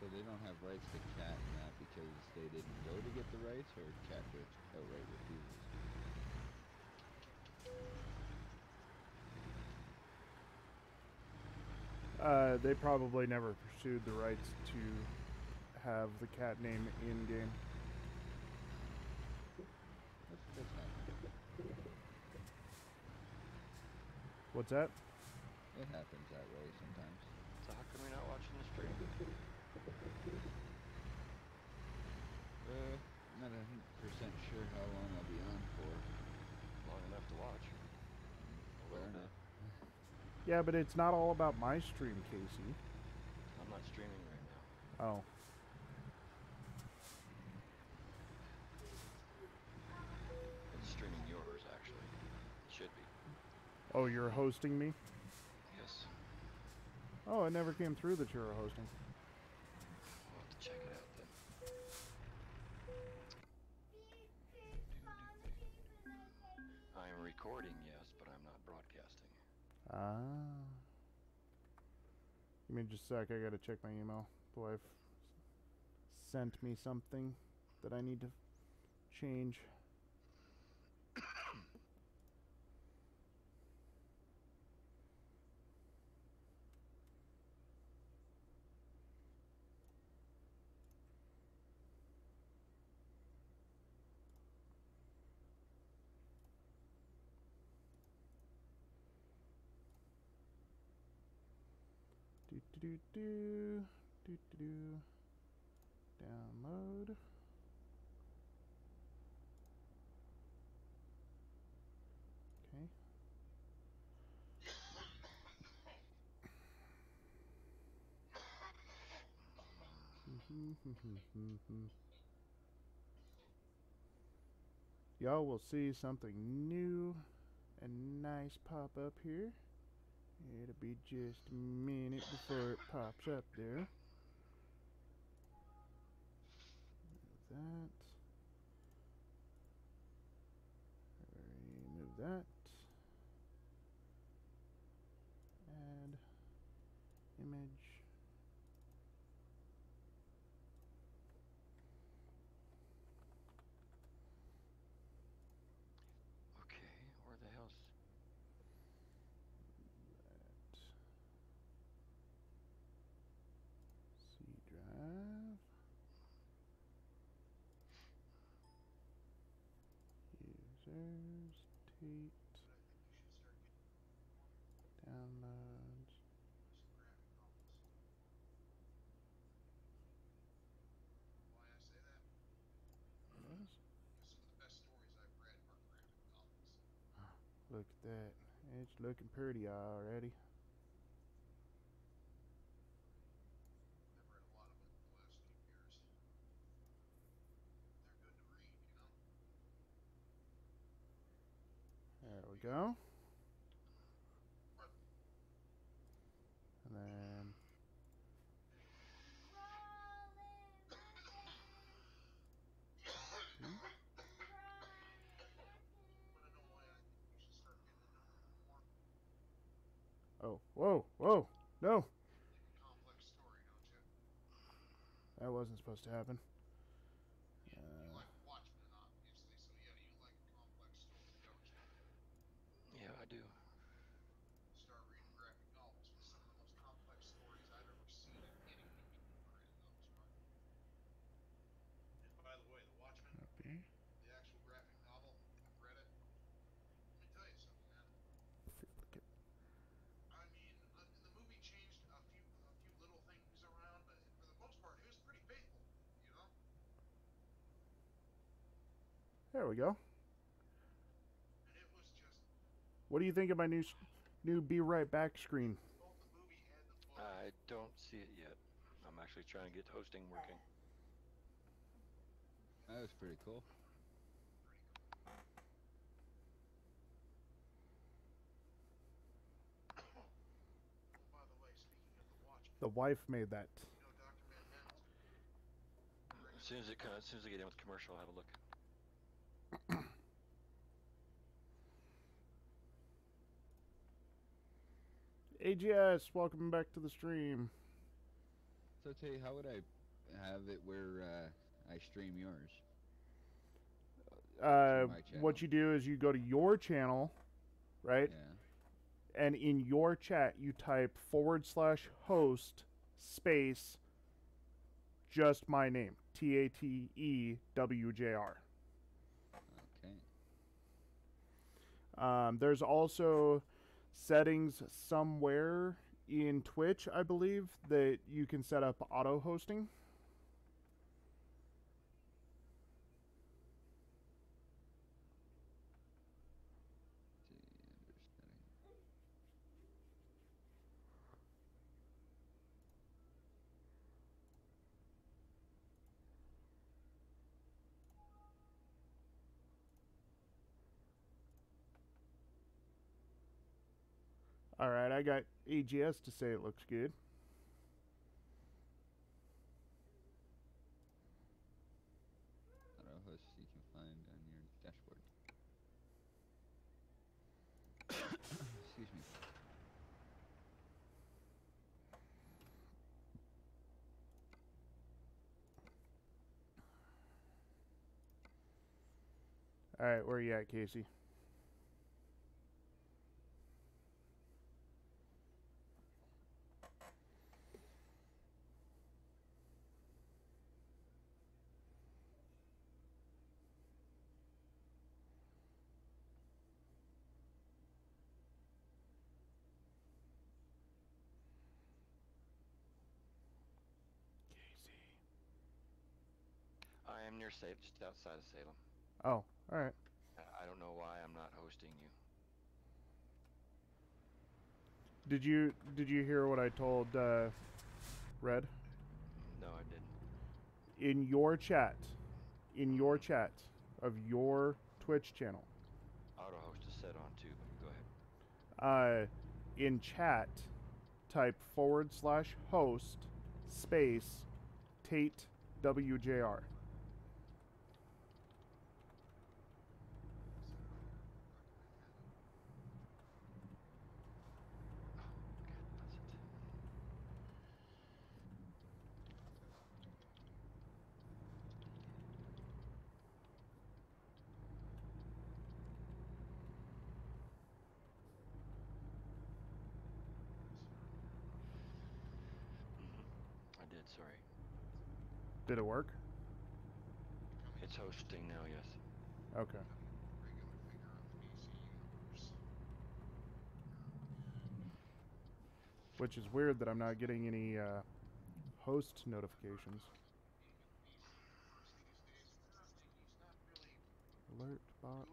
S3: So they don't have rights to Cat in that because they didn't go to get the rights, or Cat just outright refuses?
S1: They probably never pursued the rights to have the cat name in game.
S3: That's happening.
S1: What's that?
S3: It happens that way sometimes.
S4: So how come you're not watching the stream?
S3: Not 100% sure how long I'll be on for.
S4: Long enough to watch. A
S3: Fair
S4: little bit.
S3: enough.
S1: Yeah, but it's not all about my stream, Casey.
S4: I'm not streaming right now.
S1: Oh.
S4: It's streaming yours, actually.
S1: Oh, you're hosting me?
S4: Yes.
S1: Oh, it never came through that you were hosting.
S4: We'll have to check it out then. I'm recording, yes, but I'm not broadcasting.
S1: Ah. Give me just a sec. I gotta check my email. The wife sent me something that I need to change. Do do do do do do do. Download. Okay. Y'all will see something new and nice pop up here. It'll be just a minute before it pops up there. That. Remove that. Add image.
S4: Okay, where the hell's...
S1: That. C drive. Users. Tate. Downloads. Yes. Look at that. It's looking pretty already. There we go. And then oh, whoa, whoa, no. That wasn't supposed to happen.
S4: Yeah, I do.
S1: Okay. There we go. What do you think of my new Be Right Back screen?
S4: I don't see it yet. I'm actually trying to get hosting working.
S3: That was pretty cool.
S1: The wife made that.
S4: As soon as I get in with commercial, I'll have a look.
S1: AGS, welcome back to the stream.
S3: So, Tay, how would I have it where I stream yours? My
S1: What you do is you go to your channel, right?
S3: Yeah.
S1: And in your chat, you type /host space just my name, TATEWJR.
S3: Okay.
S1: There's also settings somewhere in Twitch, I believe, that you can set up auto hosting. All right, I got AGS to say it looks good.
S3: Auto host you can find on your dashboard. Excuse me. All right, where you at, Casey? Casey.
S4: I am near Salem, just outside of Salem.
S1: Oh, all right.
S4: I don't know why I'm not hosting you.
S1: Did you hear what I told Red?
S4: No, I didn't.
S1: In your chat of your Twitch channel,
S4: Auto host is set on too, but go ahead.
S1: in chat, type /host space Tate WJR.
S4: That's it. I did, sorry.
S1: Did it work?
S4: It's hosting now, yes.
S1: Okay. Which is weird that I'm not getting any host notifications. Alert box.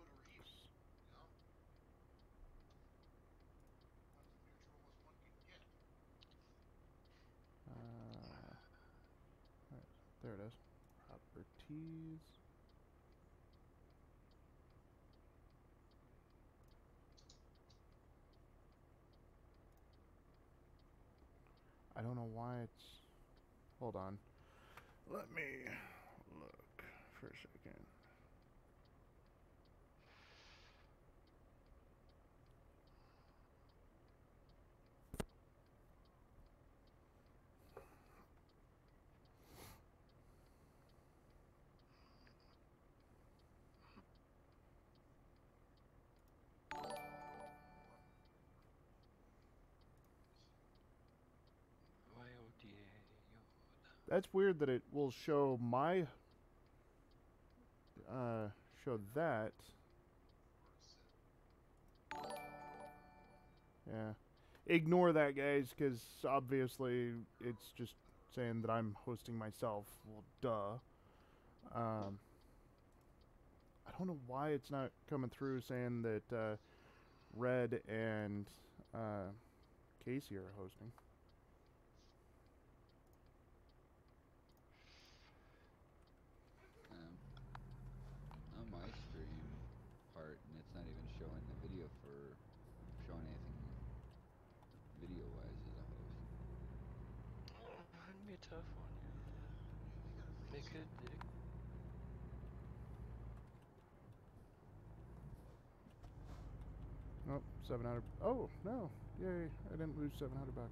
S1: Right, there it is. Properties. I don't know why it's... Hold on. Let me look for a second. That's weird that it will show my... show that. Yeah. Ignore that, guys, because obviously it's just saying that I'm hosting myself. Well, duh. I don't know why it's not coming through saying that Red and Casey are hosting.
S3: On my stream part, and it's not even showing the video for showing anything video wise as a host.
S4: That'd be a tough one. They could.
S1: Oh, 700. Oh, no. Yay. I didn't lose 700 bucks.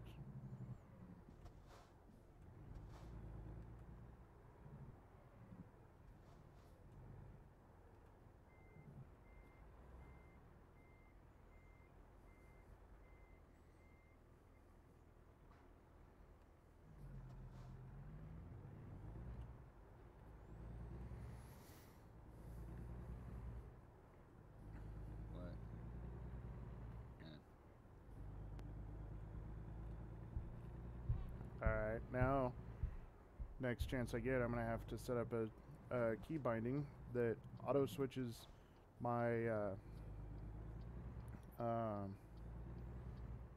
S3: What? Yeah.
S1: Alright, now, next chance I get, I'm going to have to set up a key binding that auto switches my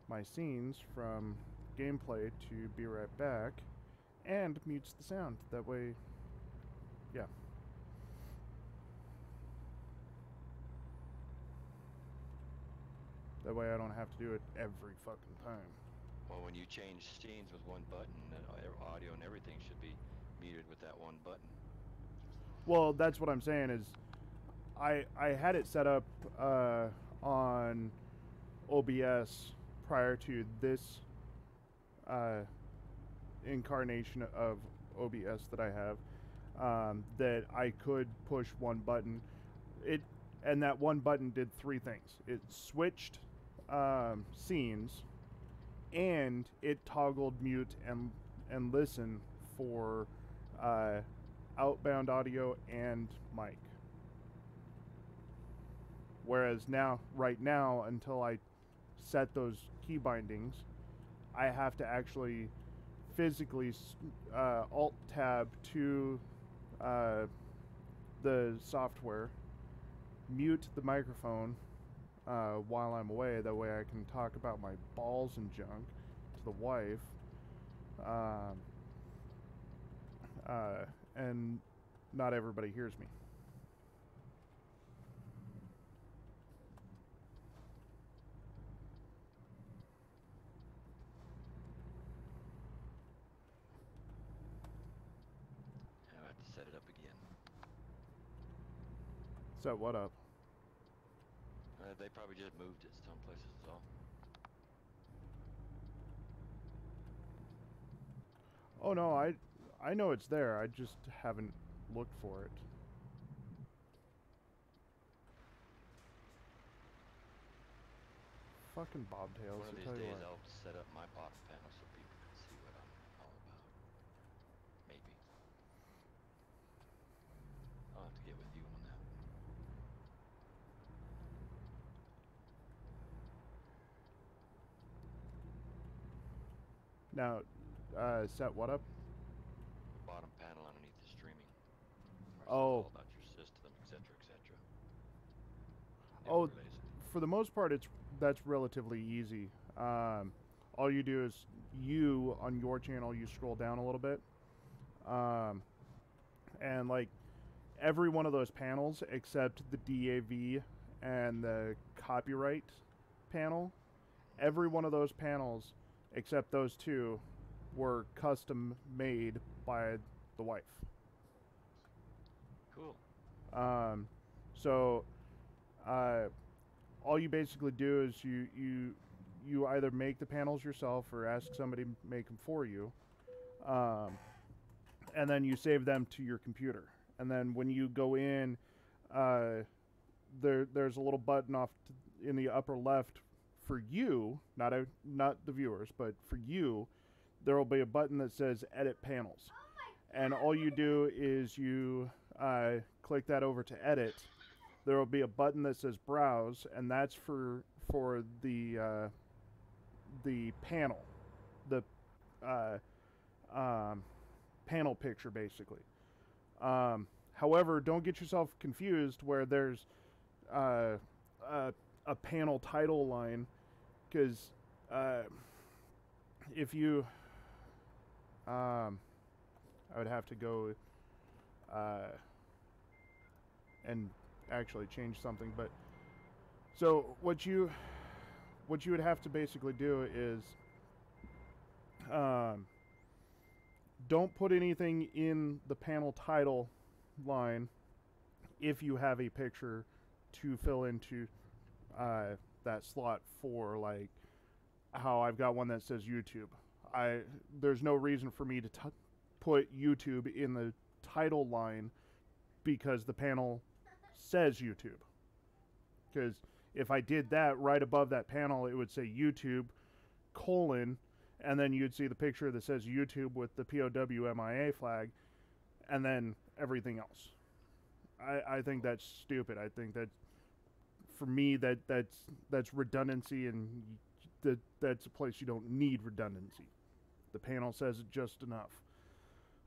S1: my scenes from gameplay to be right back and mutes the sound. That way, yeah. That That way I don't have to do it every fucking time.
S4: Well, when you change scenes with one button, then audio and everything should be muted with that one button.
S1: Well, that's what I'm saying is I had it set up on OBS prior to this incarnation of OBS that I have, that I could push one button. And that one button did three things. It switched scenes, and it toggled mute and listen for outbound audio and mic. Whereas right now, until I set those key bindings, I have to actually physically alt tab to the software, mute the microphone while I'm away. That way I can talk about my balls and junk to the wife, and not everybody hears me.
S4: I have to set it up again.
S1: Set what up?
S4: They probably just moved it some places, is all.
S1: Oh no, I know it's there. I just haven't looked for it. Fucking bobtails.
S4: One of
S1: I
S4: these
S1: tell you
S4: days
S1: what.
S4: I'll set up my bottom panel so people can see what I'm all about. Maybe. I'll have to get with you on that.
S1: Now, set what up?
S4: Bottom panel underneath the streaming. Where it says
S1: Oh.
S4: all about your system, etc., etc.
S1: Oh, for the most part, that's relatively easy. All you do is on your channel, you scroll down a little bit, and like every one of those panels except the DAV and the copyright panel, every one of those panels except those two were custom made by the wife.
S4: Cool.
S1: So all you basically do is you either make the panels yourself or ask somebody to make them for you, and then you save them to your computer. And then when you go in, there's a little button in the upper left for you, not the viewers, but for you. There will be a button that says Edit Panels, and all you do is you click that over to edit. There will be a button that says Browse, and that's for the panel, the panel picture, basically. However, don't get yourself confused where there's a panel title line, because if you I would have to go and actually change something, but so what you would have to basically do is don't put anything in the panel title line if you have a picture to fill into that slot, for like how I've got one that says YouTube. There's no reason for me to put YouTube in the title line because the panel says YouTube. Because if I did that right above that panel, it would say YouTube : and then you'd see the picture that says YouTube with the POW MIA flag, and then everything else. I think that's stupid. I think that, for me, that's redundancy, and that's a place you don't need redundancy. The panel says it just enough,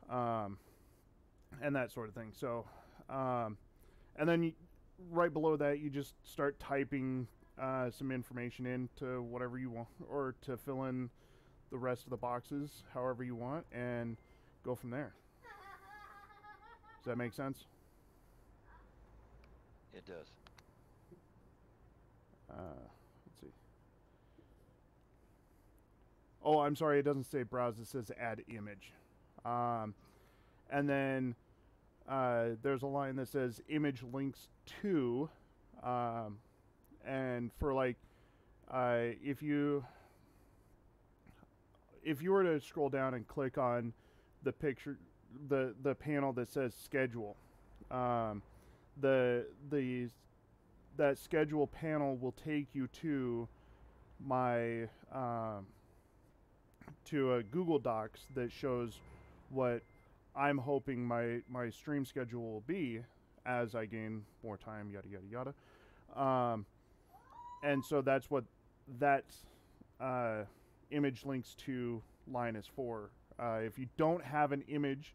S1: and that sort of thing. So, and then right below that, you just start typing some information into whatever you want, or to fill in the rest of the boxes however you want, and go from there. Does that make sense?
S4: It does.
S1: Let's see. Oh, I'm sorry. It doesn't say browse. It says add image. And then there's a line that says image links to. And for like, if you were to scroll down and click on the picture, the panel that says schedule, the that schedule panel will take you to my to a Google Docs that shows what I'm hoping my stream schedule will be as I gain more time, yada yada yada. And so that's what that image links to line is for. If you don't have an image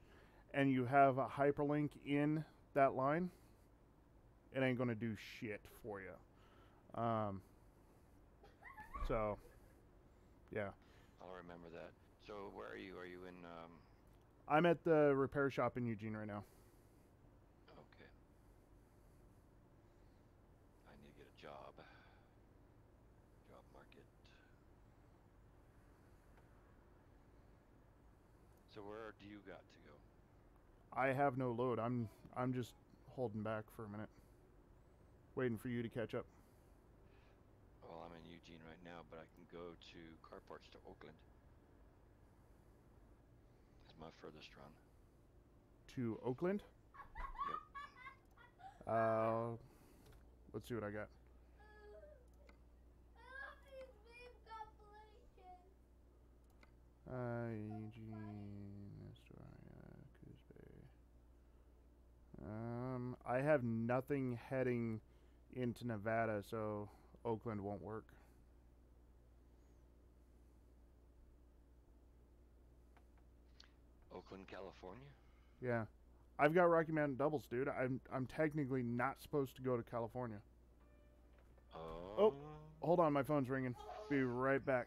S1: and you have a hyperlink in that line, it ain't gonna do shit for you. So, yeah.
S4: I'll remember that. So where are you? Are you in?
S1: I'm at the repair shop in Eugene right now.
S4: Okay. I need to get a job. Job market. So where do you got to go?
S1: I have no load. I'm just holding back for a minute, waiting for you to catch up.
S4: Well, I'm in Eugene right now, but I can go to car parts to Oakland. It's my furthest run.
S1: To Oakland?
S4: Yep.
S1: Let's see what I got. Eugene, Astoria, Coos Bay. I have nothing heading into Nevada, so Oakland won't work.
S4: Oakland, California?
S1: Yeah. I've got Rocky Mountain doubles, dude. I'm technically not supposed to go to California. Oh, hold on, my phone's ringing. Be right back.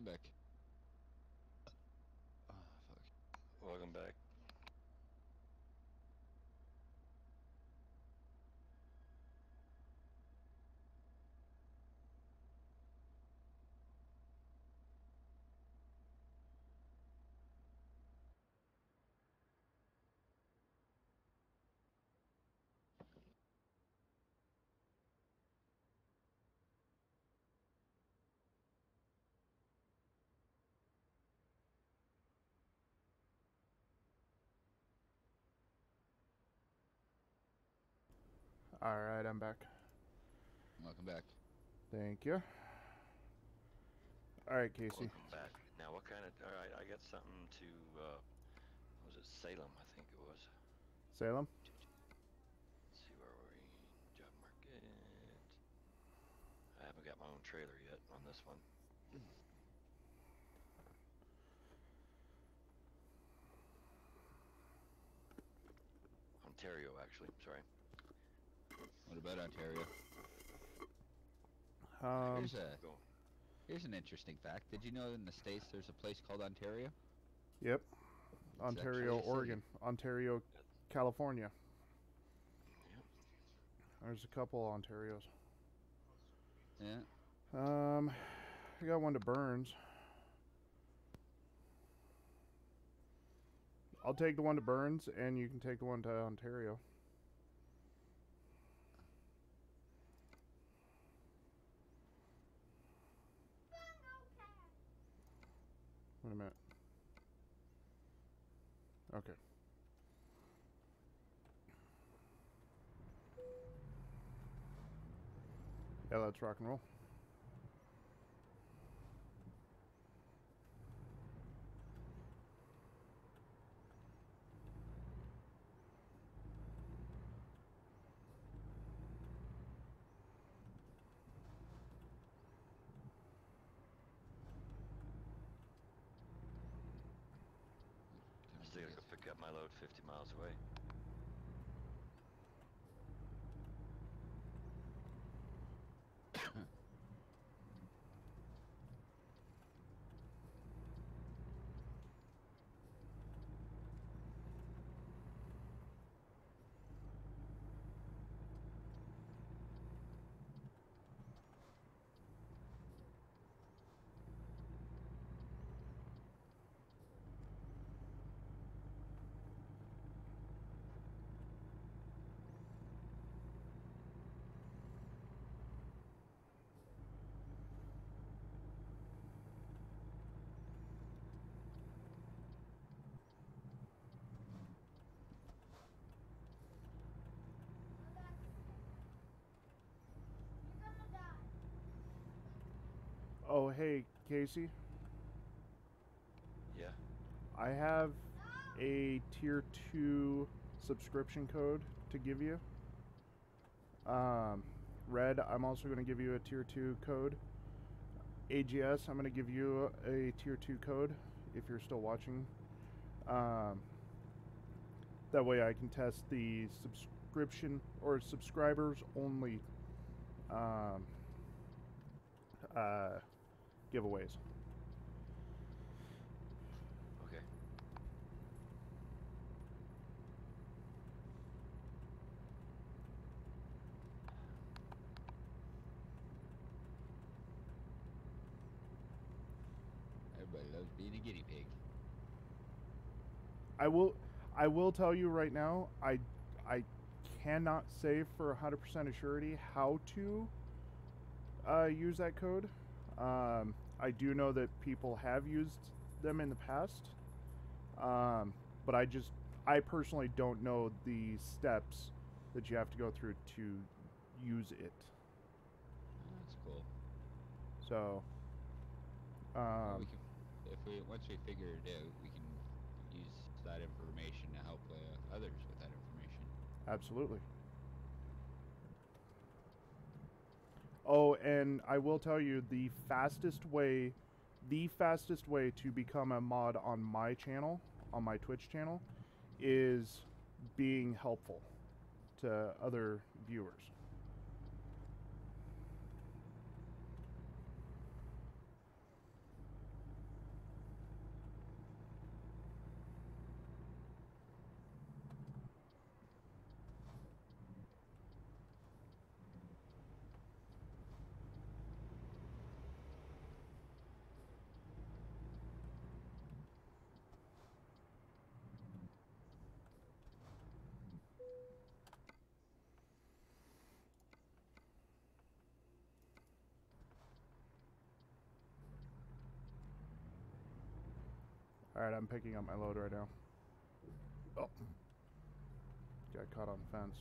S3: I'm back. Oh, fuck.
S4: Welcome back.
S1: All right, I'm back.
S3: Welcome back.
S1: Thank you. All right, Casey.
S4: Welcome back. Now, what kind of? All right, I got something to. Was it Salem? I think it was.
S1: Salem.
S4: Let's see where we're in job market. I haven't got my own trailer yet on this one. Ontario, actually. Sorry.
S3: What about Ontario?
S1: Um,
S4: Go.
S3: Here's an interesting fact. Did you know in the States there's a place called Ontario?
S1: yep.
S3: It's
S1: Ontario,
S3: actually a city.
S1: Oregon. Ontario, California.
S4: Yep.
S1: There's a couple Ontarios.
S3: Yeah.
S1: I got one to Burns. I'll take the one to Burns, and you can take the one to Ontario. Wait a minute. Okay. Yeah, let's rock and roll.
S4: I still gotta go pick up my load 50 miles away.
S1: Oh, hey, Casey.
S4: Yeah.
S1: I have a tier 2 subscription code to give you. Red, I'm also going to give you a tier 2 code. AGS, I'm going to give you a tier 2 code if you're still watching. That way I can test the subscription or subscribers only giveaways.
S4: Okay.
S3: Everybody loves being a guinea pig.
S1: I will tell you right now, I cannot say for 100% surety how to use that code. I do know that people have used them in the past, but I personally don't know the steps that you have to go through to use it.
S3: Oh, that's cool.
S1: So,
S3: Well, once we figure it out, we can use that information to help others with that information.
S1: absolutely. Oh, and I will tell you the fastest way to become a mod on my channel, on my Twitch channel, is being helpful to other viewers. Alright, I'm picking up my load right now. Oh. Got caught on the fence.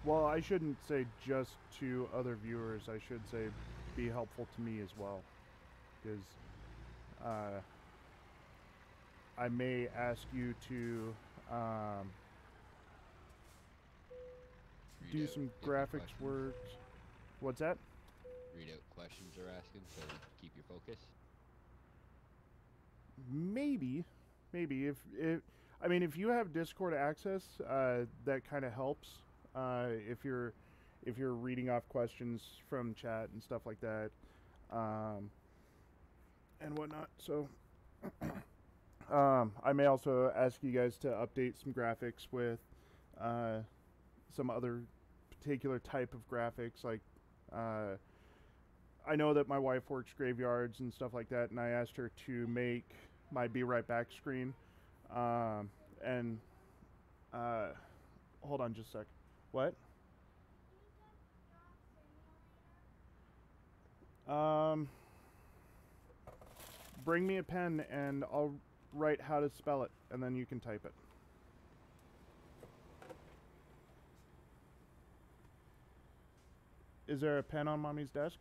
S1: Well, I shouldn't say just to other viewers. I should say be helpful to me as well. Because I may ask you to
S3: Read
S1: do
S3: out
S1: some
S3: different
S1: graphics
S3: questions.
S1: work. What's that?
S3: Read out questions they're asking so you keep your focus.
S1: Maybe if I mean, if you have Discord access, that kind of helps. If you're reading off questions from chat and stuff like that, and whatnot. So I may also ask you guys to update some graphics with some other particular type of graphics. Like I know that my wife works graveyards and stuff like that, and I asked her to make my Be Right Back screen. And hold on just a sec. What? Bring me a pen and I'll write how to spell it, and then you can type it. Is there a pen on Mommy's desk?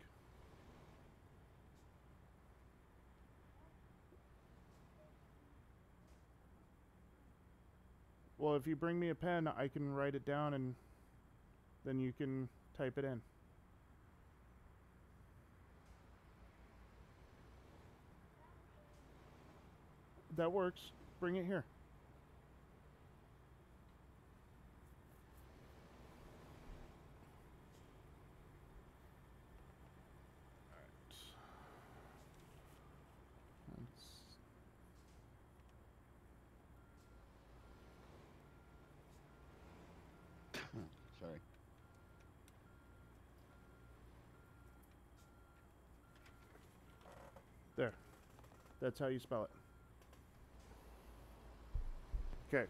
S1: Well, if you bring me a pen, I can write it down and then you can type it in. That works. Bring it here.
S3: Sorry.
S1: There. That's how you spell it. Okay.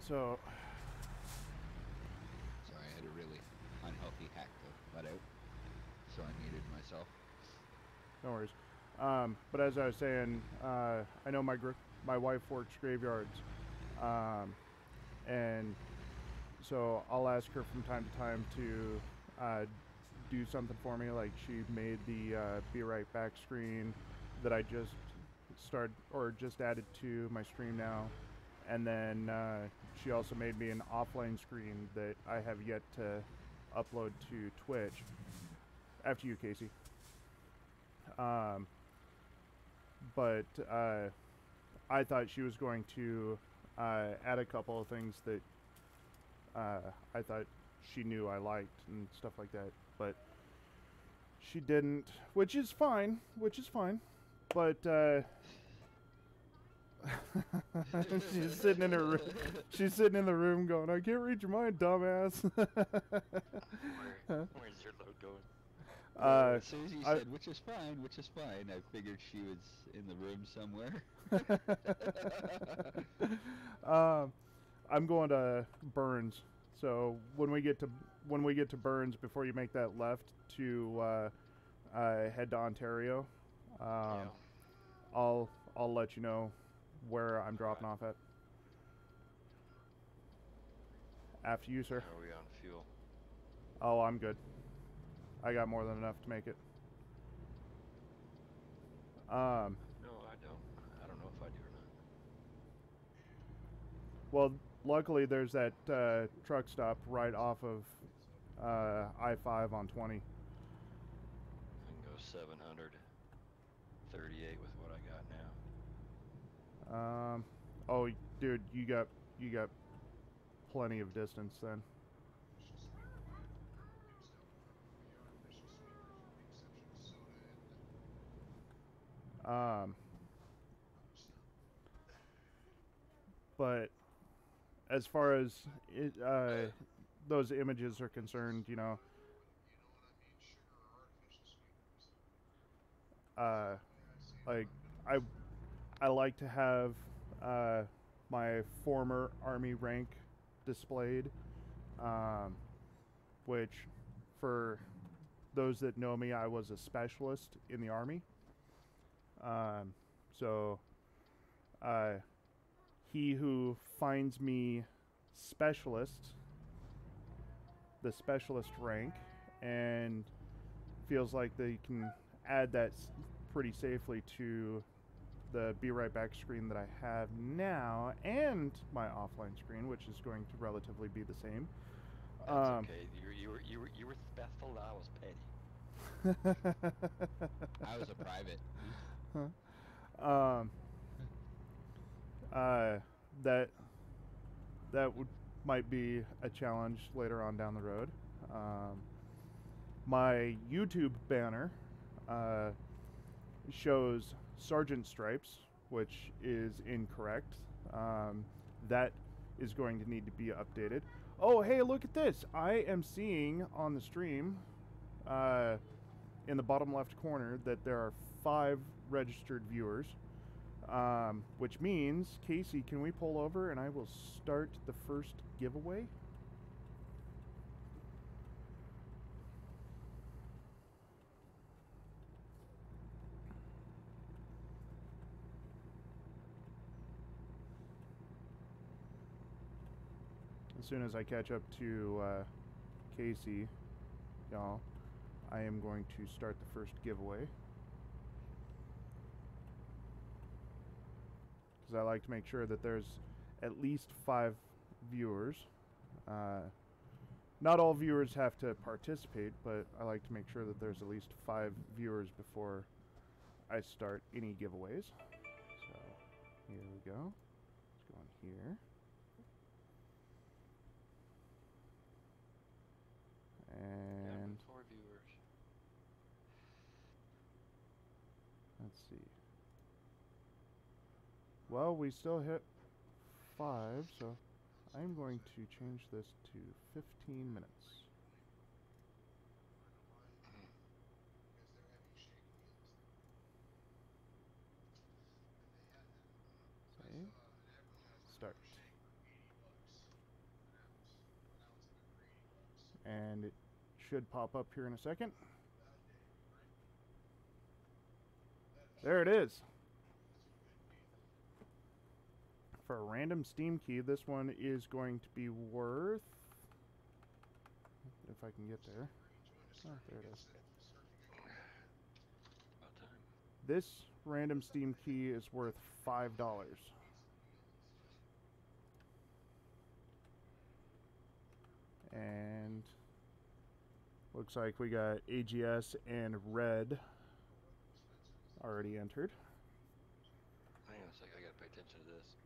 S1: So
S3: Sorry, I had a really unhealthy hack to let out, so I muted myself.
S1: no worries. But as I was saying, I know my wife works graveyards, and so I'll ask her from time to time to do something for me. Like she made the Be Right Back screen that I just just added to my stream now, and then she also made me an offline screen that I have yet to upload to Twitch. After you, Casey. But I thought she was going to add a couple of things that I thought she knew I liked and stuff like that, but she didn't, which is fine. But she's sitting in her she's sitting in the room going, "I can't read your mind, dumbass."
S4: Where's your load going?
S3: As soon as you said, which is fine, I figured she was in the room somewhere.
S1: I'm going to Burns, so when we get to Burns, before you make that left to head to Ontario,
S4: Yeah.
S1: I'll let you know where I'm dropping off at. After you, sir.
S4: How are we on fuel?
S1: Oh, I'm good. I got more than enough to make it.
S4: No, I don't. I don't know if I do or not.
S1: Well, luckily there's that truck stop right off of I-5 on 20.
S4: I can go 738 with what I got now.
S1: Oh, dude, you got plenty of distance then. But as far as those images are concerned, you know, like I I like to have my former Army rank displayed, um, which for those that know me, I was a specialist in the Army. So he who finds me specialist, the specialist rank, and feels like they can add that pretty safely to the Be Right Back screen that I have now and my offline screen, which is going to relatively be the same.
S4: That's okay. You were respectful. I was petty.
S3: I was a private.
S1: That would might be a challenge later on down the road. My YouTube banner shows Sergeant Stripes, which is incorrect. That is going to need to be updated. Oh, hey, look at this. I am seeing on the stream in the bottom left corner that there are 5 registered viewers, which means, Casey, can we pull over and I will start the first giveaway? As soon as I catch up to Casey, y'all, I am going to start the first giveaway. Because I like to make sure that there's at least 5 viewers. Not all viewers have to participate, but I like to make sure that there's at least 5 viewers before I start any giveaways. So, here we go. Let's go in here. And
S4: 4 viewers.
S1: let's see. Well, we still hit 5, so I'm going to change this to 15 minutes. Save. Start. And it should pop up here in a second. There it is. For a random Steam key, this one is going to be worth, if I can get there. Oh, there it is.
S4: About time.
S1: This random Steam key is worth $5. And looks like we got AGS and Red already entered.
S4: Hang on a sec. I gotta pay attention to this.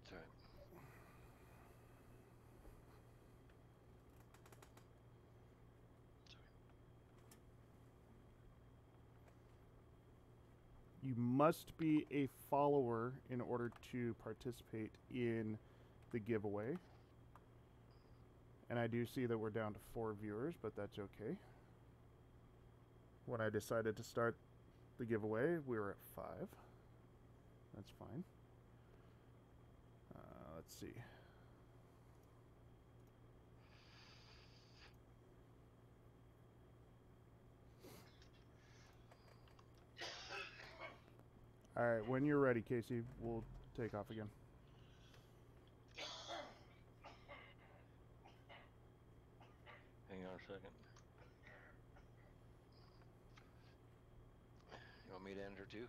S4: It's alright.
S1: You must be a follower in order to participate in the giveaway. And I do see that we're down to 4 viewers, but that's okay. When I decided to start the giveaway, we were at 5. That's fine. Let's see. Alright, when you're ready, Casey, we'll take off again.
S4: Hang on a second. You want me to enter too?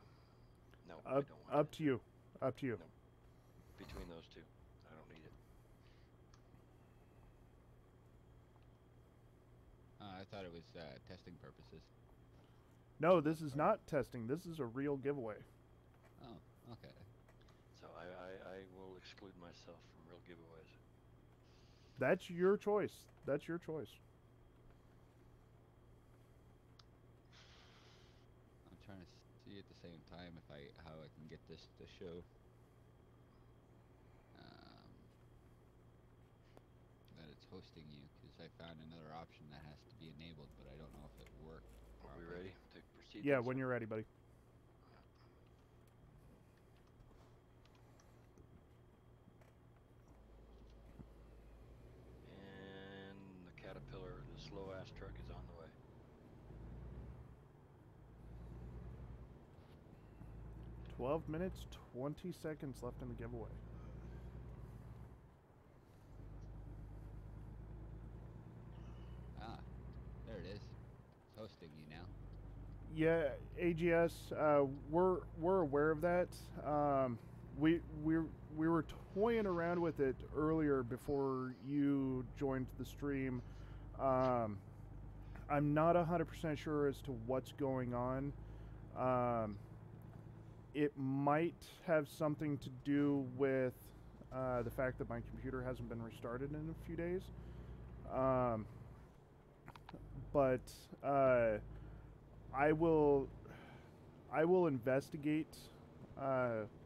S4: No, I don't want
S1: Up to you. Up to you.
S4: No. Between those two. I don't need it.
S3: I thought it was testing purposes.
S1: No, this is not testing. This is a real giveaway.
S3: Oh, okay.
S4: So I will exclude myself from real giveaways.
S1: That's your choice. That's your choice.
S3: I'm trying to see at the same time if how I can get this to show that it's hosting you, because I found another option that has to be enabled, but I don't know if it worked.
S4: Are we ready to proceed?
S1: Yeah,
S4: then,
S1: when
S4: sir?
S1: you're ready, buddy.
S4: And the Caterpillar, the slow ass truck, is on the way.
S1: 12 minutes, 20 seconds left in the giveaway.
S3: Ah, there it is. It's hosting you now.
S1: Yeah, AGS, we're aware of that. We were toying around with it earlier before you joined the stream. I'm not 100% sure as to what's going on. It might have something to do with the fact that my computer hasn't been restarted in a few days. But I will investigate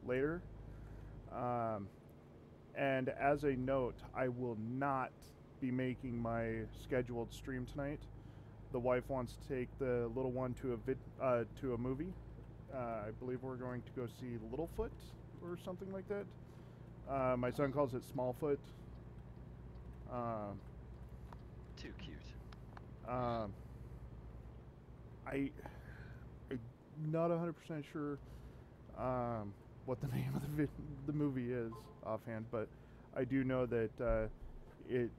S1: later. And as a note, I will not be making my scheduled stream tonight. The wife wants to take the little one to a movie. I believe we're going to go see Littlefoot or something like that. My son calls it Smallfoot.
S4: Too cute.
S1: I'm not 100% sure what the name of the movie is offhand, but I do know that it.
S5: Did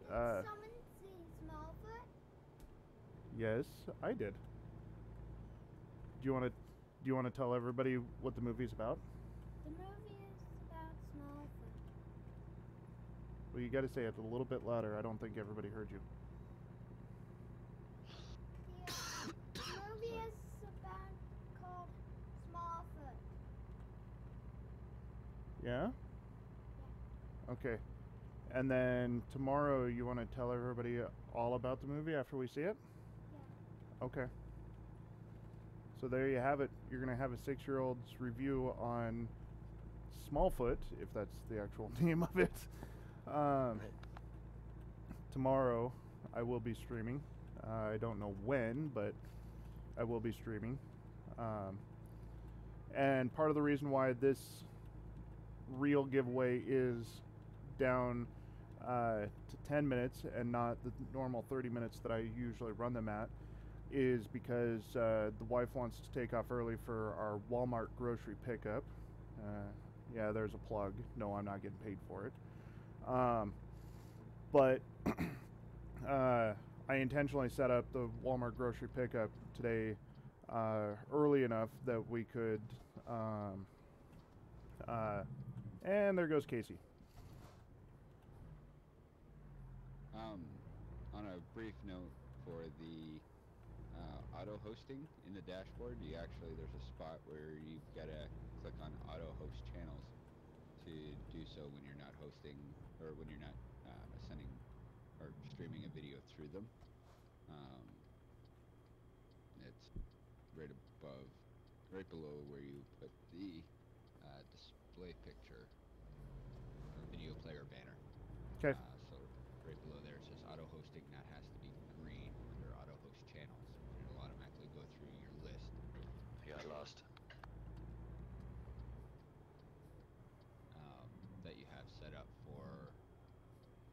S5: someone see Smallfoot?
S1: Yes, I did. Do you want to tell everybody what the movie's about?
S5: The movie is about Smallfoot.
S1: Well, you got to say it a little bit louder. I don't think everybody heard you.
S5: The movie is about called Smallfoot.
S1: Yeah? Okay. And then tomorrow you want to tell everybody all about the movie after we see it?
S5: Yeah.
S1: Okay. So there you have it. You're going to have a 6-year-old's review on Smallfoot, if that's the actual name of it. Tomorrow I will be streaming. I don't know when, but I will be streaming. And part of the reason why this real giveaway is down to 10 minutes and not the normal 30 minutes that I usually run them at is because the wife wants to take off early for our Walmart grocery pickup. Yeah, there's a plug. No, I'm not getting paid for it. But I intentionally set up the Walmart grocery pickup today early enough that we could. And there goes Casey.
S3: On a brief note for the auto hosting in the dashboard, there's a spot where you've got to click on auto host channels to do so when you're not hosting or when you're not sending or streaming a video through them. It's right below where you put the display picture or video player banner.
S1: Okay.
S3: So right below there it says auto hosting. That has to be green under auto host channels. It'll automatically go through your list.
S4: I got lost.
S3: That you have set up for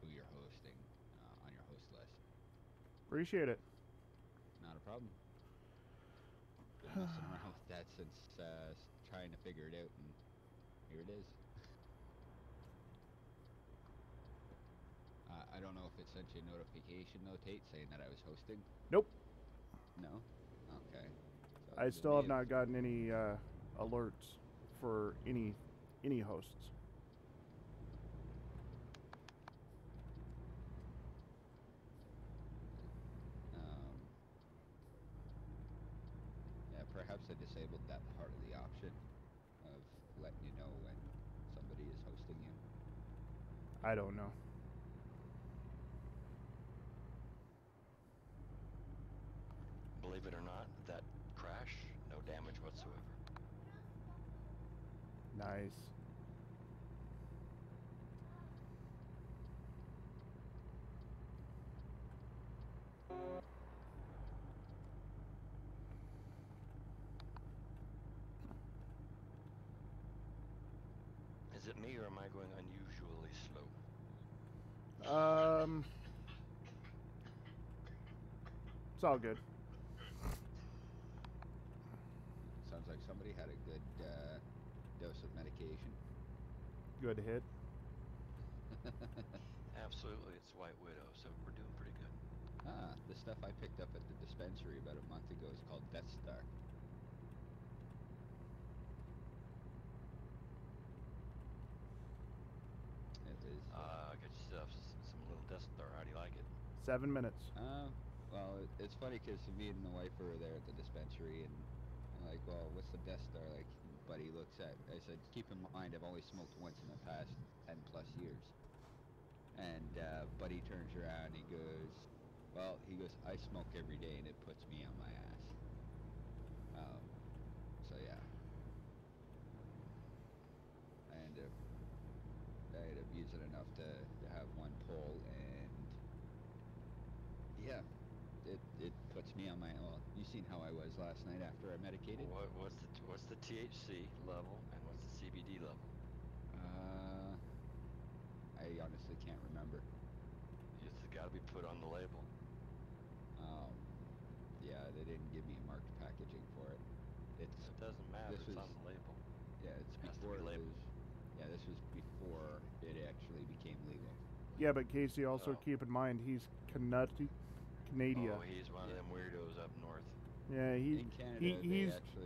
S3: who you're hosting on your host list.
S1: Appreciate it.
S3: Not a problem. Been messing around with that since trying to figure it out, and here it is. I don't know if it sent you a notification though, Tate, saying that I was hosting.
S1: Nope.
S3: No? Okay. So
S1: I
S3: it
S1: still
S3: may
S1: have not gotten any alerts for any hosts.
S3: Yeah, perhaps I disabled that part of the option of letting you know when somebody is hosting you.
S1: I don't know.
S4: Believe it or not, that crash, no damage whatsoever.
S1: Nice.
S4: it me, or am I going unusually slow?
S1: It's all good.
S3: Sounds like somebody had a good dose of medication.
S1: Good hit.
S4: Absolutely, it's White Widow, so we're doing pretty good.
S3: The stuff I picked up at the dispensary about a month ago is called Death Star. It is.
S4: Get yourself some little Death Star. How do you like it?
S1: 7 minutes.
S3: Well, it's funny because me and the wife were there at the dispensary, and I'm like, well, what's the Death Star? Like, buddy looks at, I said, keep in mind, I've only smoked once in the past 10 plus years. And buddy turns around, he goes, well, I smoke every day, and it puts me on my ass. So yeah. I ended up using enough to have one pull, and yeah, it puts me on my, well, you seen how I was last night after I medicated?
S4: What's the THC level and what's the CBD level?
S3: I honestly can't remember.
S4: It's got to be put on the label.
S3: Yeah, they didn't give me a marked packaging for it.
S4: It doesn't matter. It's on the label.
S3: Yeah, it's
S4: Has to be
S3: before it was.
S4: labeled.
S3: Yeah, this was before it actually became legal.
S1: Yeah, but Casey, also
S4: Oh.
S1: keep in mind he's Canadian.
S4: Oh, he's one of them weirdos up north.
S1: Yeah,
S3: In Canada,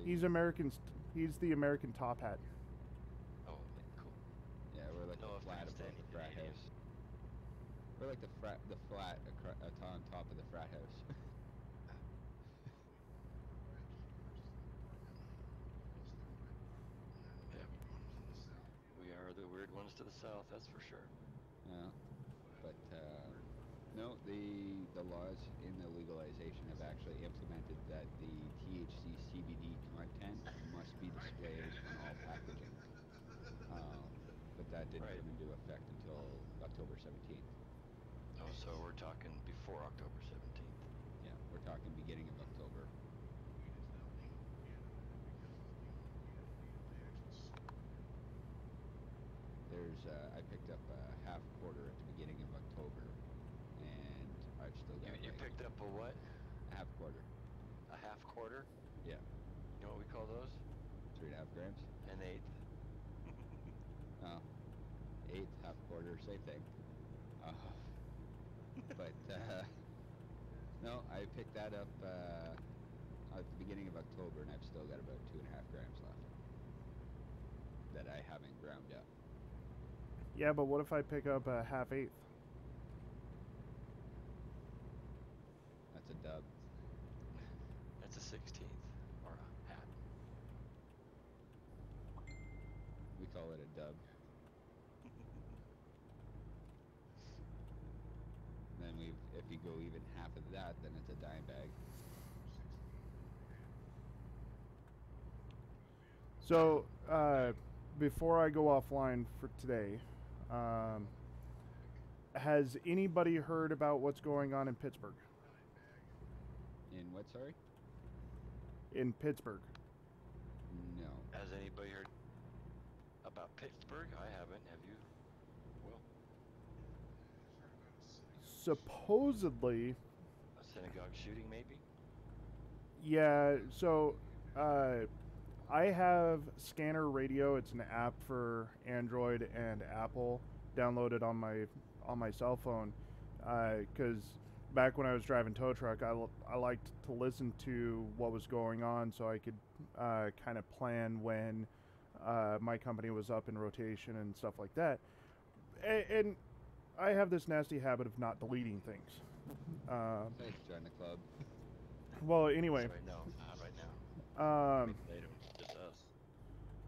S1: he's American. He's the American top hat.
S4: Oh, cool.
S3: Yeah, we're like
S4: No
S3: the flat
S4: offense to
S3: above
S4: any
S3: the frat
S4: Canadians.
S3: house. We're like the flat on top of the frat house.
S4: Yep. We are the weird ones to the south, that's for sure.
S3: Yeah, but no, the laws in the legalization have actually implemented that the THC CBD content must be displayed on all packaging. But that didn't
S4: Right.
S3: come into effect until October 17th.
S4: Oh, so we're talking before October 17th.
S3: Yeah, we're talking beginning of October. I picked up a half quarter at the beginning of October, and I've still got
S4: You
S3: like
S4: picked up a what?
S3: a half quarter.
S4: A half quarter?
S3: Yeah,
S4: You know what we call those?
S3: 3.5 grams.
S4: An eighth.
S3: Oh, eighth, half quarter, same thing. But no, I picked that up at the beginning of October, and I've still got about 2.5 grams left that I haven't ground up.
S1: Yeah, but what if I pick up a half-eighth?
S3: That's a dub.
S4: That's a 16th or a hat.
S3: We call it a dub. Then if you go even half of that, then it's a dime bag.
S1: So, before I go offline for today, has anybody heard about what's going on in Pittsburgh?
S3: In what, sorry?
S1: In Pittsburgh.
S3: No.
S4: Has anybody heard about Pittsburgh? I haven't. Have you? Well,
S1: Supposedly,
S4: a synagogue shooting, maybe?
S1: yeah, so I have Scanner Radio. It's an app for Android and Apple, downloaded on my cell phone, because back when I was driving tow truck, I liked to listen to what was going on so I could kind of plan when my company was up in rotation and stuff like that. And I have this nasty habit of not deleting things.
S3: Thanks, join the club.
S1: Well, anyway.
S4: Right now, not right now. Later, just us.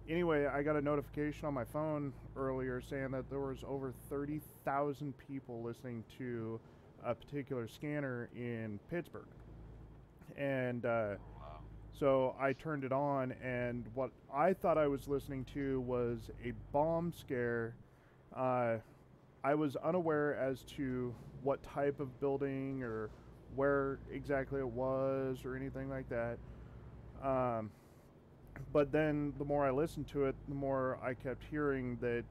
S1: Anyway, I got a notification on my phone earlier saying that there was over 30,000 people listening to a particular scanner in Pittsburgh. And
S4: Wow.
S1: so I turned it on, and what I thought I was listening to was a bomb scare. I was unaware as to what type of building or where exactly it was or anything like that. But then the more I listened to it, the more I kept hearing that,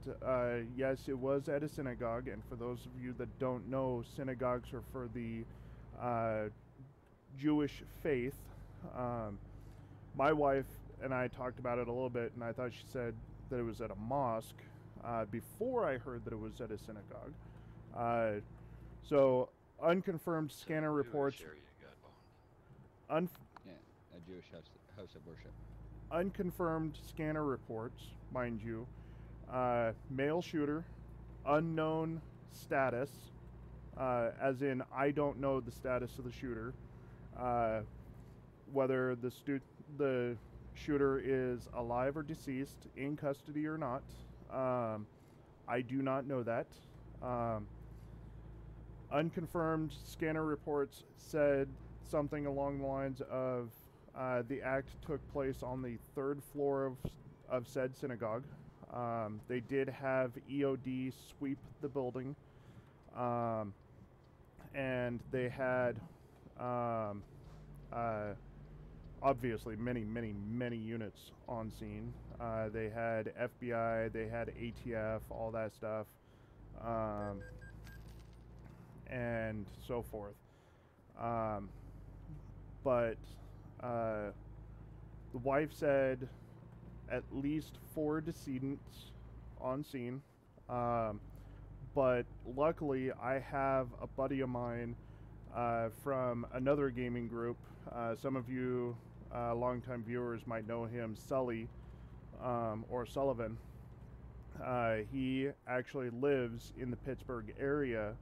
S1: yes, it was at a synagogue. And for those of you that don't know, synagogues are for the Jewish faith. My wife and I talked about it a little bit, and I thought she said that it was at a mosque before I heard that it was at a synagogue. So unconfirmed scanner reports.
S4: Jewish area got bombed.
S3: Yeah, a Jewish house of worship.
S1: Unconfirmed scanner reports, mind you. Male shooter, unknown status, as in I don't know the status of the shooter. Whether the shooter is alive or deceased, in custody or not, I do not know that. Unconfirmed scanner reports said something along the lines of the act took place on the 3rd floor of said synagogue. They did have EOD sweep the building, and they had obviously many units on scene. They had FBI, they had ATF, all that stuff, and so forth. But the wife said at least 4 decedents on scene. But luckily, I have a buddy of mine from another gaming group. Some of you longtime viewers might know him, Sully, or Sullivan. He actually lives in the Pittsburgh area,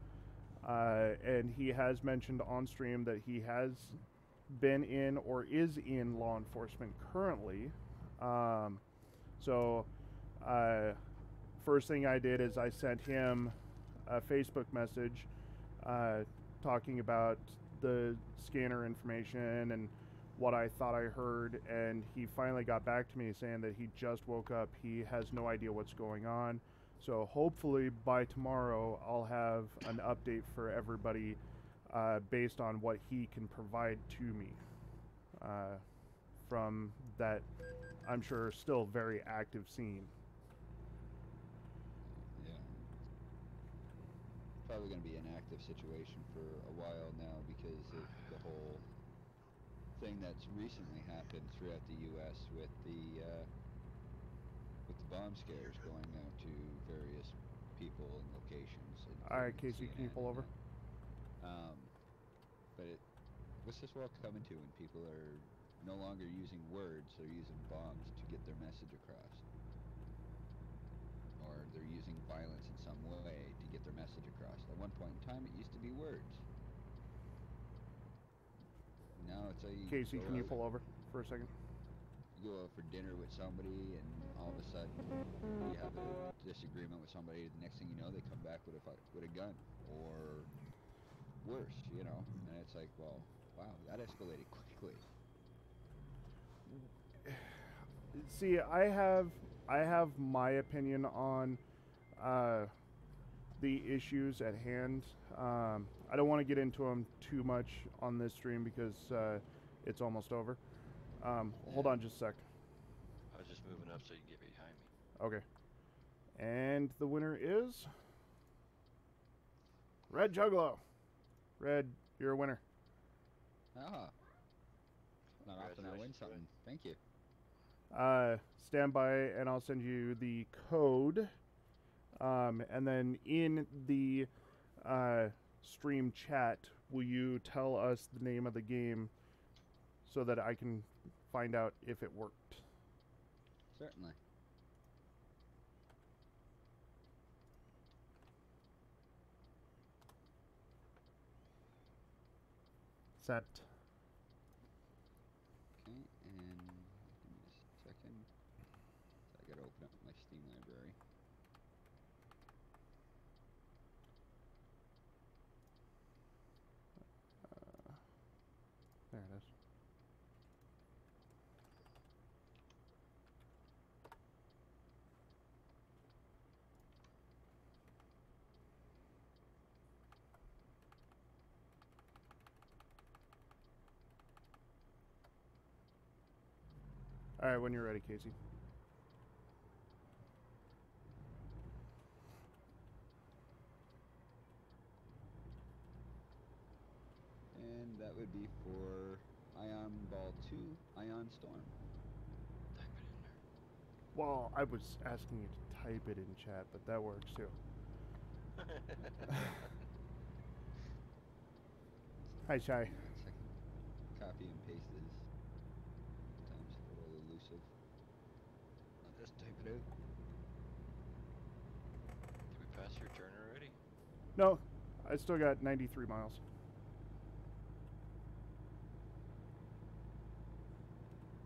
S1: and he has mentioned on stream that he has been in or is in law enforcement currently. So first thing I did is I sent him a Facebook message talking about the scanner information and what I thought I heard, and he finally got back to me saying that he just woke up. He has no idea what's going on. So hopefully by tomorrow I'll have an update for everybody based on what he can provide to me from that, I'm sure, still very active scene.
S3: Yeah. Probably going to be an active situation for a while now because of the whole thing that's recently happened throughout the U.S. with the bomb scares going out to various people and locations.
S1: All right, Casey, can you pull over?
S3: But what's this world coming to when people are no longer using words, they're using bombs to get their message across? Or they're using violence in some way to get their message across. At one point in time, it used to be words. Now it's a...
S1: Casey, can you pull over for a second?
S3: You go out for dinner with somebody, and all of a sudden you have a disagreement with somebody. The next thing you know, they come back with a gun, or worse, you know. And it's like, well, wow, that escalated quickly.
S1: See, I have my opinion on the issues at hand. I don't want to get into them too much on this stream because it's almost over. Hold on just a sec.
S4: I was just moving up so you can get behind me.
S1: Okay. And the winner is Red Juggalo. Red, you're a winner.
S3: Ah. Not often I win something. Thank you.
S1: Stand by and I'll send you the code. And then in the stream chat, will you tell us the name of the game so that I can find out if it worked?
S3: Certainly.
S1: Set.
S3: Okay, and give me a second. I gotta open up my Steam library.
S1: There it is. All right, when you're ready, Casey.
S3: And that would be for Ion Ball 2, Ion Storm.
S4: Type it in there.
S1: Well, I was asking you to type it in chat, but that works too. Hi, Shy.
S3: Hang on a second. Copy and paste is sometimes a little elusive. I'll just type it out.
S4: Did we pass your turn already?
S1: No, I still got 93 miles.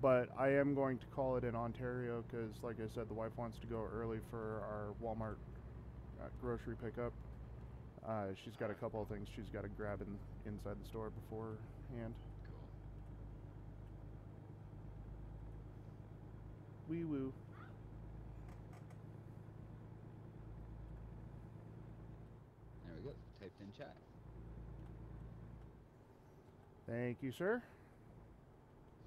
S1: But I am going to call it in Ontario because, like I said, the wife wants to go early for our Walmart grocery pickup. She's got a couple of things she's got to grab inside the store beforehand.
S4: Cool.
S1: Wee woo.
S3: There we go. Typed in chat.
S1: Thank you, sir.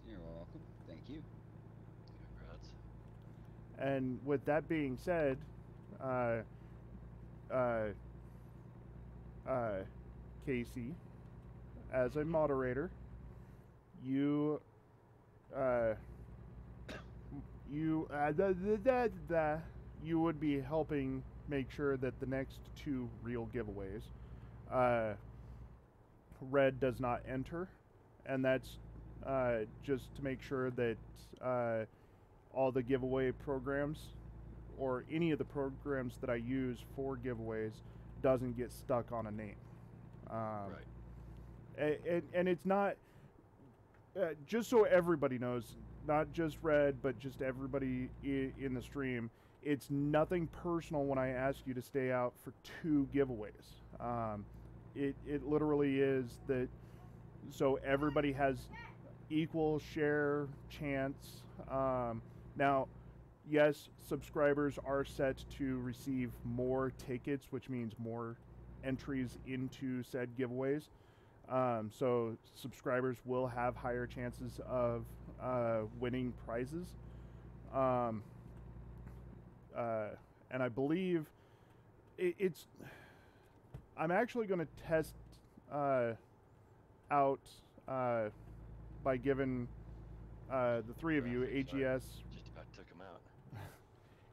S3: You're welcome. Thank you.
S4: Congrats.
S1: And with that being said, Casey, as a moderator, you you would be helping make sure that the next 2 real giveaways, Red does not enter, and that's just to make sure that all the giveaway programs or any of the programs that I use for giveaways doesn't get stuck on a name.
S4: Right.
S1: And it's not, just so everybody knows, not just Red, but just everybody in the stream, it's nothing personal when I ask you to stay out for 2 giveaways. It literally is that so everybody has equal share chance. Now, yes, subscribers are set to receive more tickets, which means more entries into said giveaways. So subscribers will have higher chances of winning prizes. And I believe it's... I'm actually going to test out by giving the 3 of you,
S4: Graphics, sorry.
S1: AGS,
S4: Just about took him out.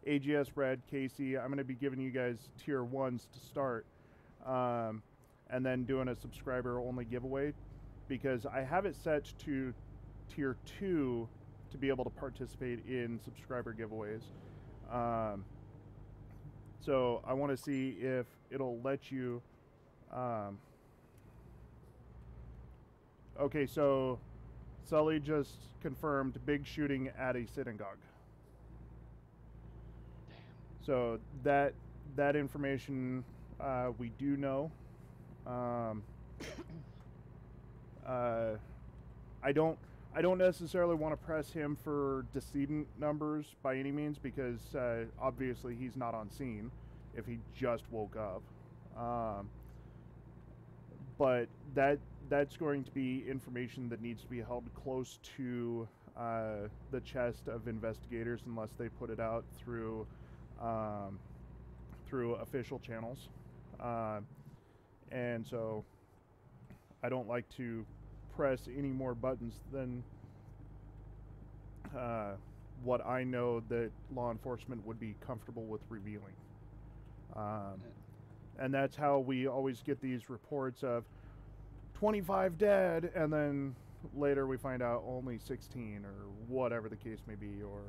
S1: AGS, Red, Casey, I'm going to be giving you guys tier 1s to start, and then doing a subscriber only giveaway, because I have it set to tier 2 to be able to participate in subscriber giveaways. So I want to see if it'll let you. Okay, so Sully just confirmed big shooting at a synagogue.
S4: Damn.
S1: So that information we do know. I don't necessarily want to press him for decedent numbers by any means, because obviously he's not on scene if he just woke up. But that's going to be information that needs to be held close to the chest of investigators unless they put it out through official channels. And so I don't like to press any more buttons than what I know that law enforcement would be comfortable with revealing. And that's how we always get these reports of 25 dead, and then later we find out only 16 or whatever the case may be, or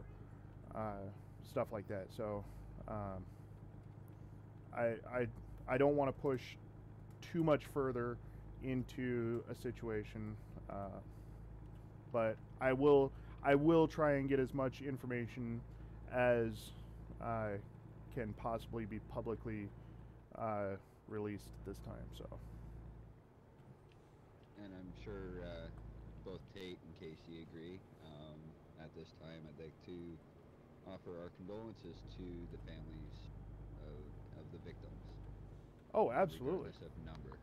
S1: stuff like that. So I don't want to push too much further into a situation, but I will try and get as much information as can possibly be publicly released this time. So.
S3: And I'm sure both Tate and Casey agree. At this time, I'd like to offer our condolences to the families of the victims.
S1: Oh, absolutely.
S3: Regardless of number.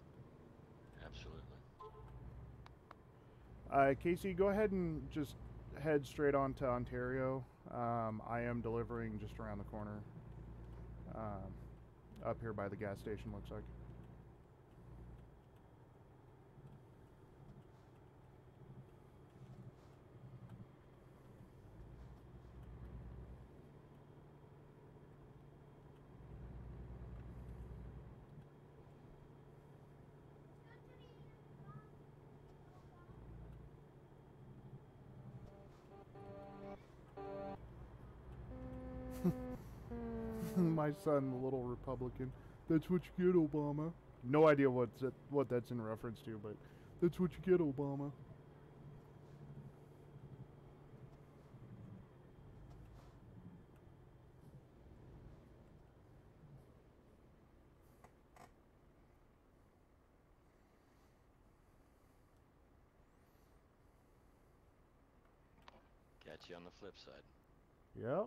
S4: Absolutely.
S1: Casey, go ahead and just head straight on to Ontario. I am delivering just around the corner. Up here by the gas station, looks like. My son, the little Republican. That's what you get, Obama. No idea what that's in reference to, but that's what you get, Obama.
S4: Catch you on the flip side.
S1: Yep.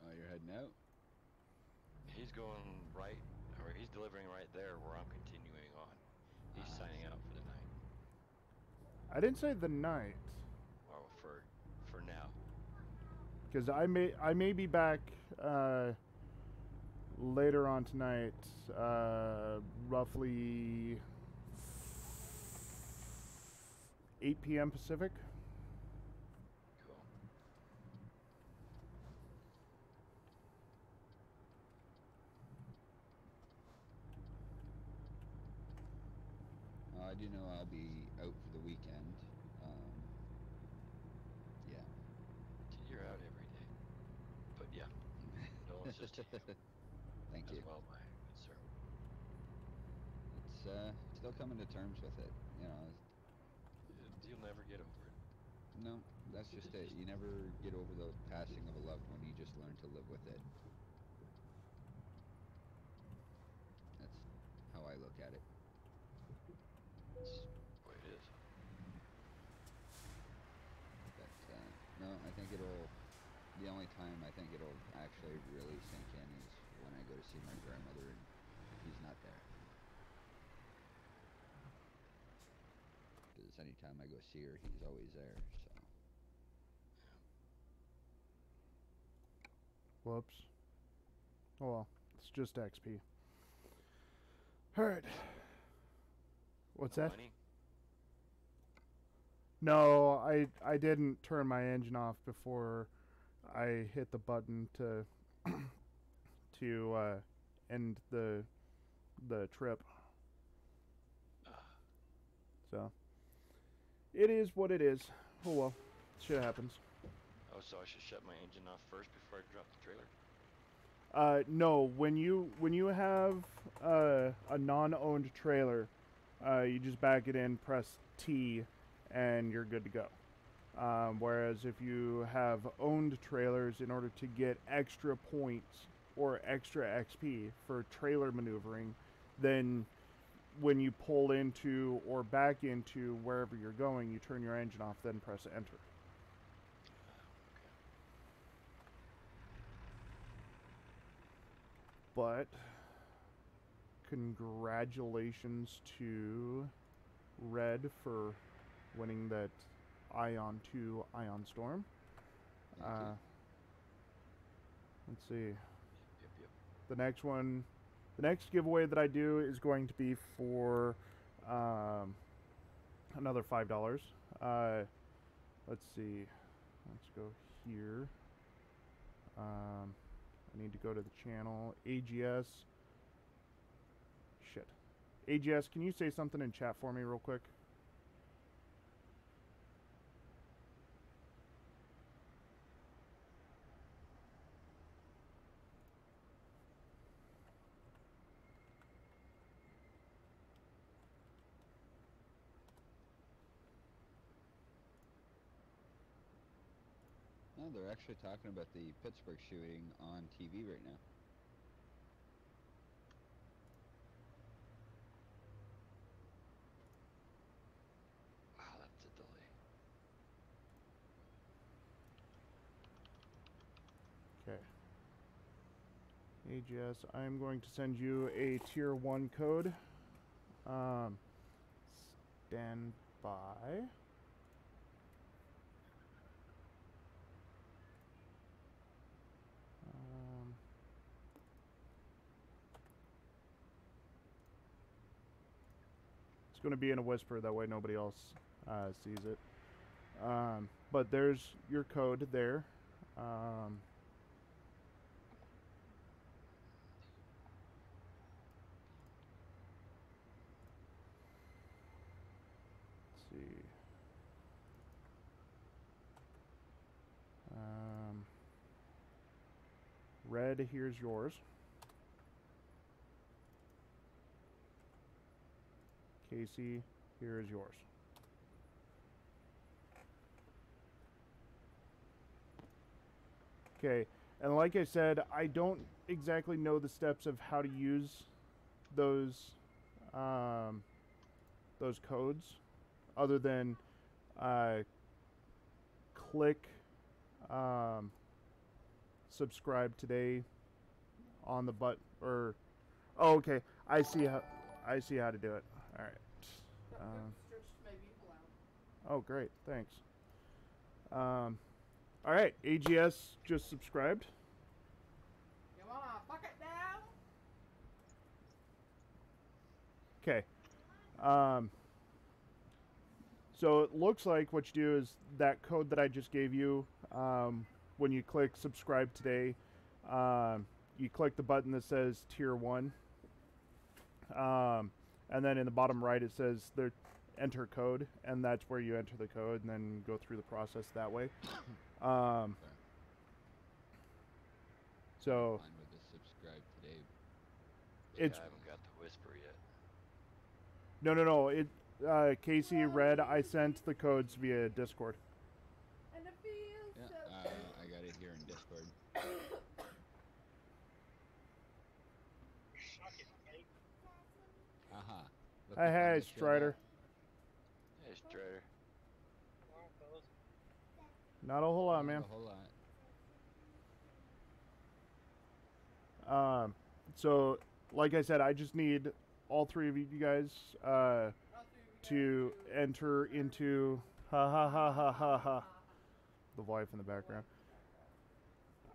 S3: Oh, you're heading out?
S4: He's going right, or he's delivering right there where I'm continuing on. He's signing out for the night.
S1: I didn't say the night,
S4: Or for now.
S1: because I may be back later on tonight, roughly 8 p.m. Pacific.
S4: Cool.
S3: I do know I'll be out for the weekend. Yeah.
S4: You're out every day. But yeah, no, it's just you
S3: Thank
S4: as
S3: you.
S4: well, my good sir.
S3: It's still coming to terms with it. You know,
S4: You'll never get over it.
S3: no, that's just it. You never get over the passing of a loved one. You just learn to live with it. That's how I look at it.
S4: It's the way it is.
S3: But no, I think it'll. The only time I think it'll actually really sink in is when I go to see my grandmother and he's not there. Because anytime I go see her, he's always there. So
S1: Whoops. Oh well, it's just XP. All right. What's
S4: No
S1: that?
S4: money?
S1: No, I didn't turn my engine off before I hit the button to to end the trip. So it is what it is. Oh well, shit happens.
S4: Oh, so I should shut my engine off first before I drop the trailer?
S1: No, when you have a non-owned trailer, you just back it in, press T, and you're good to go. Whereas if you have owned trailers, in order to get extra points or extra XP for trailer maneuvering, then when you pull into or back into wherever you're going, you turn your engine off, then press enter. But congratulations to Red for winning that Ion 2 Ion Storm.
S3: thank you.
S1: Let's see.
S4: Yep.
S1: The next one, the next giveaway that I do is going to be for another $5. Let's see. Let's go here. I need to go to the channel. AGS. Shit. AGS, can you say something in chat for me real quick?
S3: No, they're actually talking about the Pittsburgh shooting on TV right now.
S4: Wow, that's a delay.
S1: Okay. AGS, I'm going to send you a tier 1 code. Stand by. going to be in a whisper. That way nobody else sees it. But there's your code there. Let's see. Red, here's yours. Casey, here is yours. Okay, and like I said, I don't exactly know the steps of how to use those codes, other than click subscribe today on the button, or oh, okay, I see how to do it. All right.
S2: Stretched my people out.
S1: Oh, great, thanks. All right, AGS just subscribed.
S2: You wanna fuck it down?
S1: Okay. So it looks like what you do is that code that I just gave you, when you click subscribe today, you click the button that says tier 1. And then in the bottom right it says there, enter code, and that's where you enter the code and then go through the process that way. So
S3: Fine with the subscribe today.
S1: it's
S4: I haven't got the whisper yet.
S1: no. It Casey, Red, I sent the codes via Discord.
S2: And it feels
S3: Yeah,
S2: so good.
S3: I got it here in Discord. Aha. Look up on
S1: Hey,
S3: the
S1: Strider.
S4: Hey, Strider.
S1: Not a whole lot,
S3: channel.
S1: man.
S3: Not a whole lot.
S1: So like I said, I just need all three of you guys to enter into the wife in the background.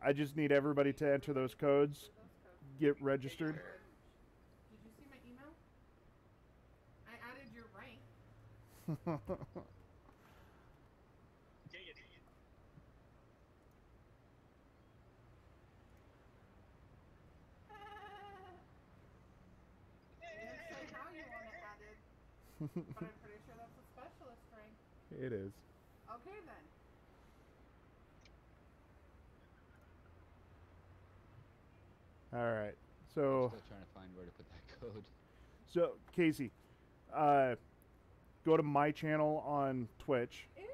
S1: I just need everybody to enter those codes, get registered.
S2: Did you see my email? I added your rank. It didn't say how you want it added, but I'm pretty sure that's a specialist rank.
S1: It is.
S2: Okay then.
S1: All right.
S3: I'm
S1: So
S3: still trying to find where to put that code.
S1: so Casey, go to my channel on Twitch.
S2: Ew.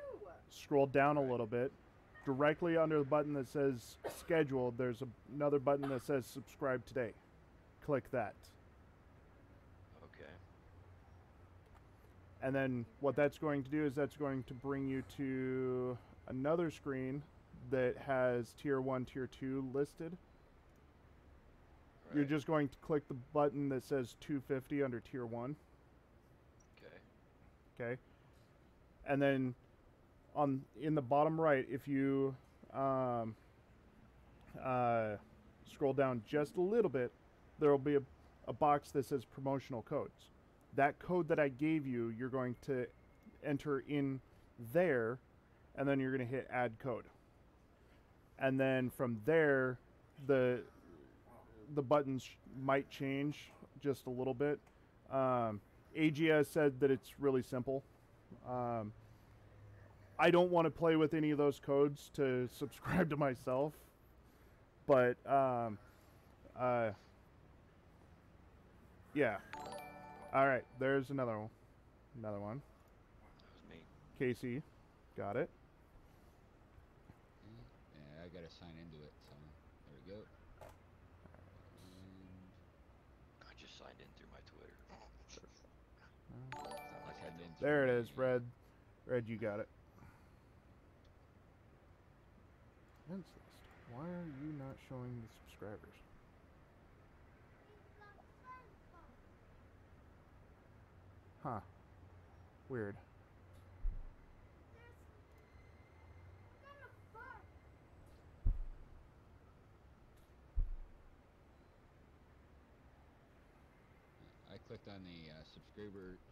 S1: Scroll down a little bit. Directly under the button that says scheduled, there's another button that says subscribe today. Click that.
S4: Okay.
S1: And then what that's going to do is that's going to bring you to another screen that has tier 1, tier 2 listed. You're
S4: Right.
S1: just going to click the button that says 250 under tier 1.
S4: Okay.
S1: Okay. And then in the bottom right, if you scroll down just a little bit, there will be a box that says promotional codes. That code that I gave you, you're going to enter in there, and then you're going to hit add code. And then from there, the buttons might change just a little bit. AGS said that it's really simple. I don't want to play with any of those codes to subscribe to myself, but yeah. All right, there's another one. Another one.
S4: That was me.
S1: Casey, got it.
S3: Yeah, I gotta sign into it, so there we go.
S4: I just signed in through my Twitter.
S3: And I signed in
S1: There it
S3: through
S1: is,
S3: my-
S1: Red. Red, you got it. Events list. Why are you not showing the subscribers? Huh. Weird.
S3: I clicked on the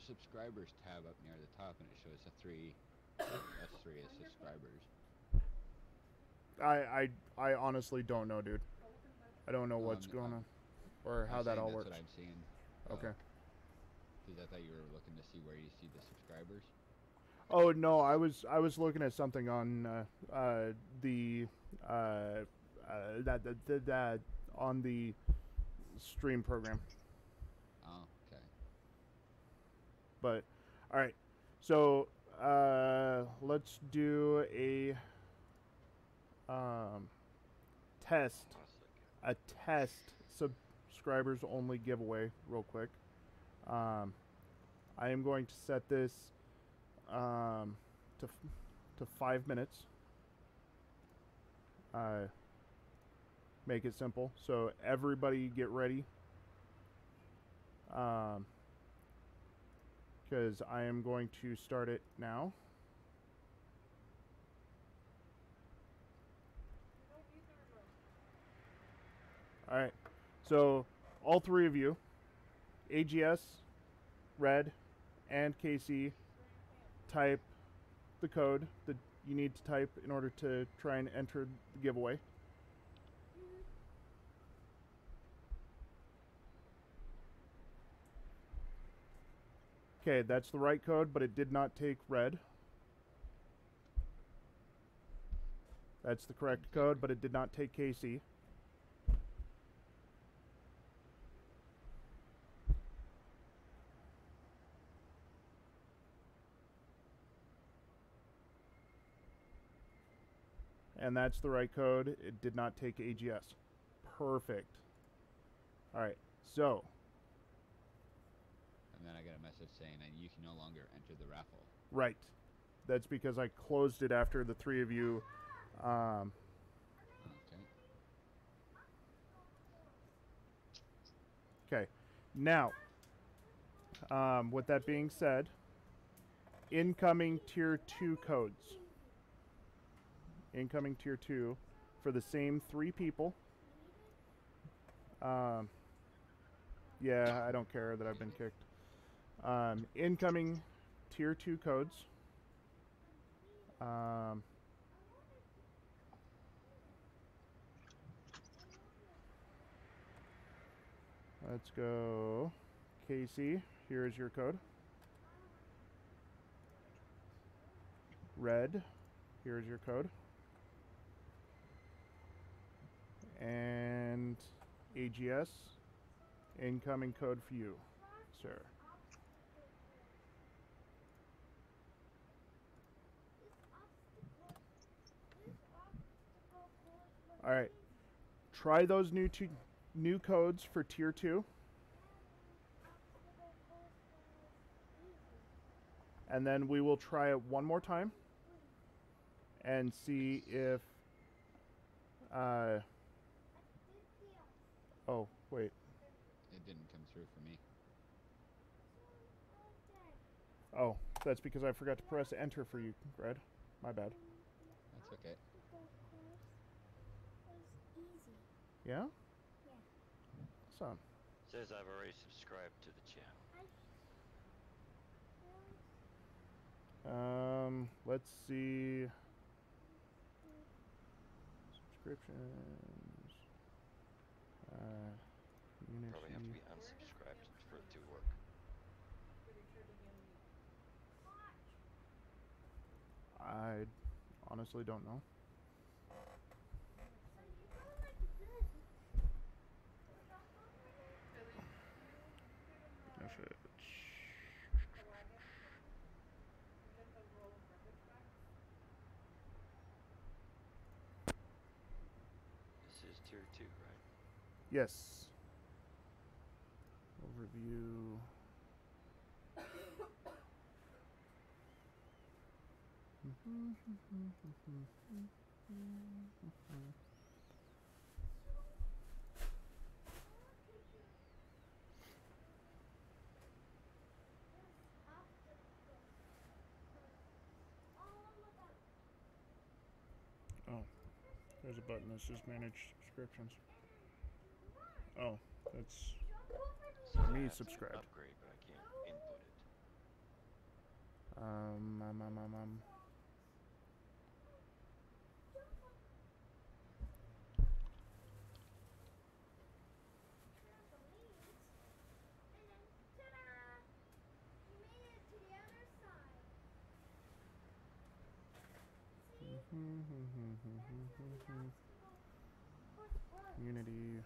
S3: subscribers tab up near the top, and it shows us three as subscribers.
S1: I honestly don't know, dude. I don't know what's going on, or how that all works.
S3: That's what I'm seeing.
S1: Okay.
S3: Because I thought you were looking to see where you see the subscribers.
S1: Oh no, I was looking at something on that on the stream program.
S3: Oh, okay.
S1: But all right, so let's do a test. A test subscribers only giveaway real quick. I am going to set this to 5 minutes. Make it simple. So everybody get ready. Because I am going to start it now. Alright, so all three of you, AGS, Red, and KC, type the code that you need to type in order to try and enter the giveaway. Okay, that's the right code, but it did not take Red. That's the correct code, but it did not take KC. And that's the right code. It did not take AGS. Perfect. All right, so.
S3: And then I got a message saying that you can no longer enter the raffle.
S1: Right. That's because I closed it after the three of you.
S3: Okay.
S1: Okay. Now, with that being said, incoming tier 2 codes. Incoming tier 2 for the same 3 people. Yeah, I don't care that I've been kicked. Incoming tier 2 codes. Let's go. Casey, here's your code. Red, here's your code. And AGS, incoming code for you, sir. All right. Try those new codes for tier 2. And then we will try it one more time and see if oh, wait.
S3: It didn't come through for me.
S1: Oh, that's because I forgot to press enter for you, Red. My bad.
S3: That's okay.
S1: Yeah? Awesome.
S4: Says I've already subscribed to the channel.
S1: Let's see. Subscriptions. Community.
S4: Probably have to be unsubscribed for it to work.
S1: I honestly don't know.
S4: This is tier 2, right?
S1: Yes. Overview. Oh, there's a button that says manage subscriptions. Oh, that's
S4: Says
S1: Me
S4: I have to
S1: subscribed.
S4: upgrade, but I can't input it.
S5: And then, ta-da! You made it to the other side. See? That's where the obstacle course was.
S1: Unity.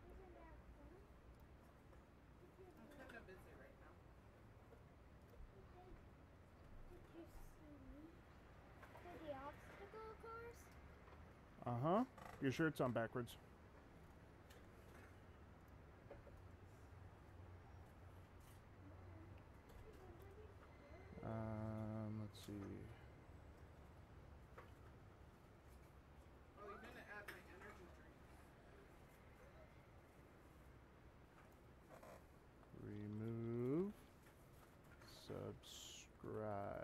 S5: Isn't that fun?
S2: I'm kind of busy right now.
S5: Did you see me? For the obstacle course?
S1: Uh-huh. Your shirt's on backwards. Let's see.
S2: Oh, you're gonna add my energy drink.
S1: Remove. Subscribed.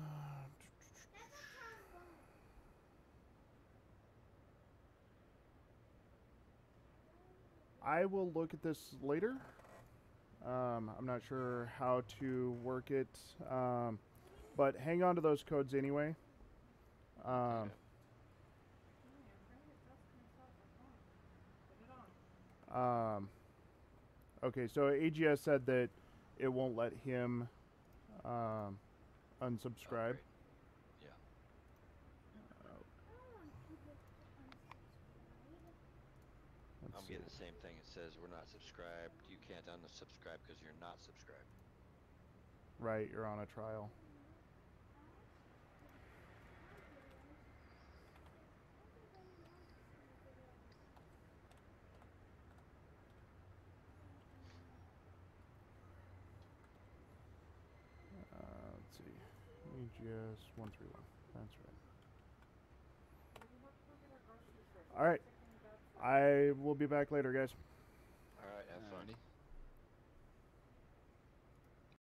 S5: That's a trombone.
S1: I will look at this later. I'm not sure how to work it, but hang on to those codes anyway.
S4: Okay.
S2: Yeah, apparently it does myself like on. Put it on.
S1: Okay, so AGS said that it won't let him unsubscribe.
S4: Upgrade. Yeah.
S5: I don't want people to unsubscribe.
S1: Let's
S4: I'm
S1: see.
S4: getting the same thing. It says we're not subscribed. You can't unsubscribe because you're not subscribed.
S1: Right, you're on a trial. Let's see. AGS 131. That's right.
S2: Maybe let's look at our groceries first.
S1: All right.
S2: Chicken, that's
S1: I will be back later, guys.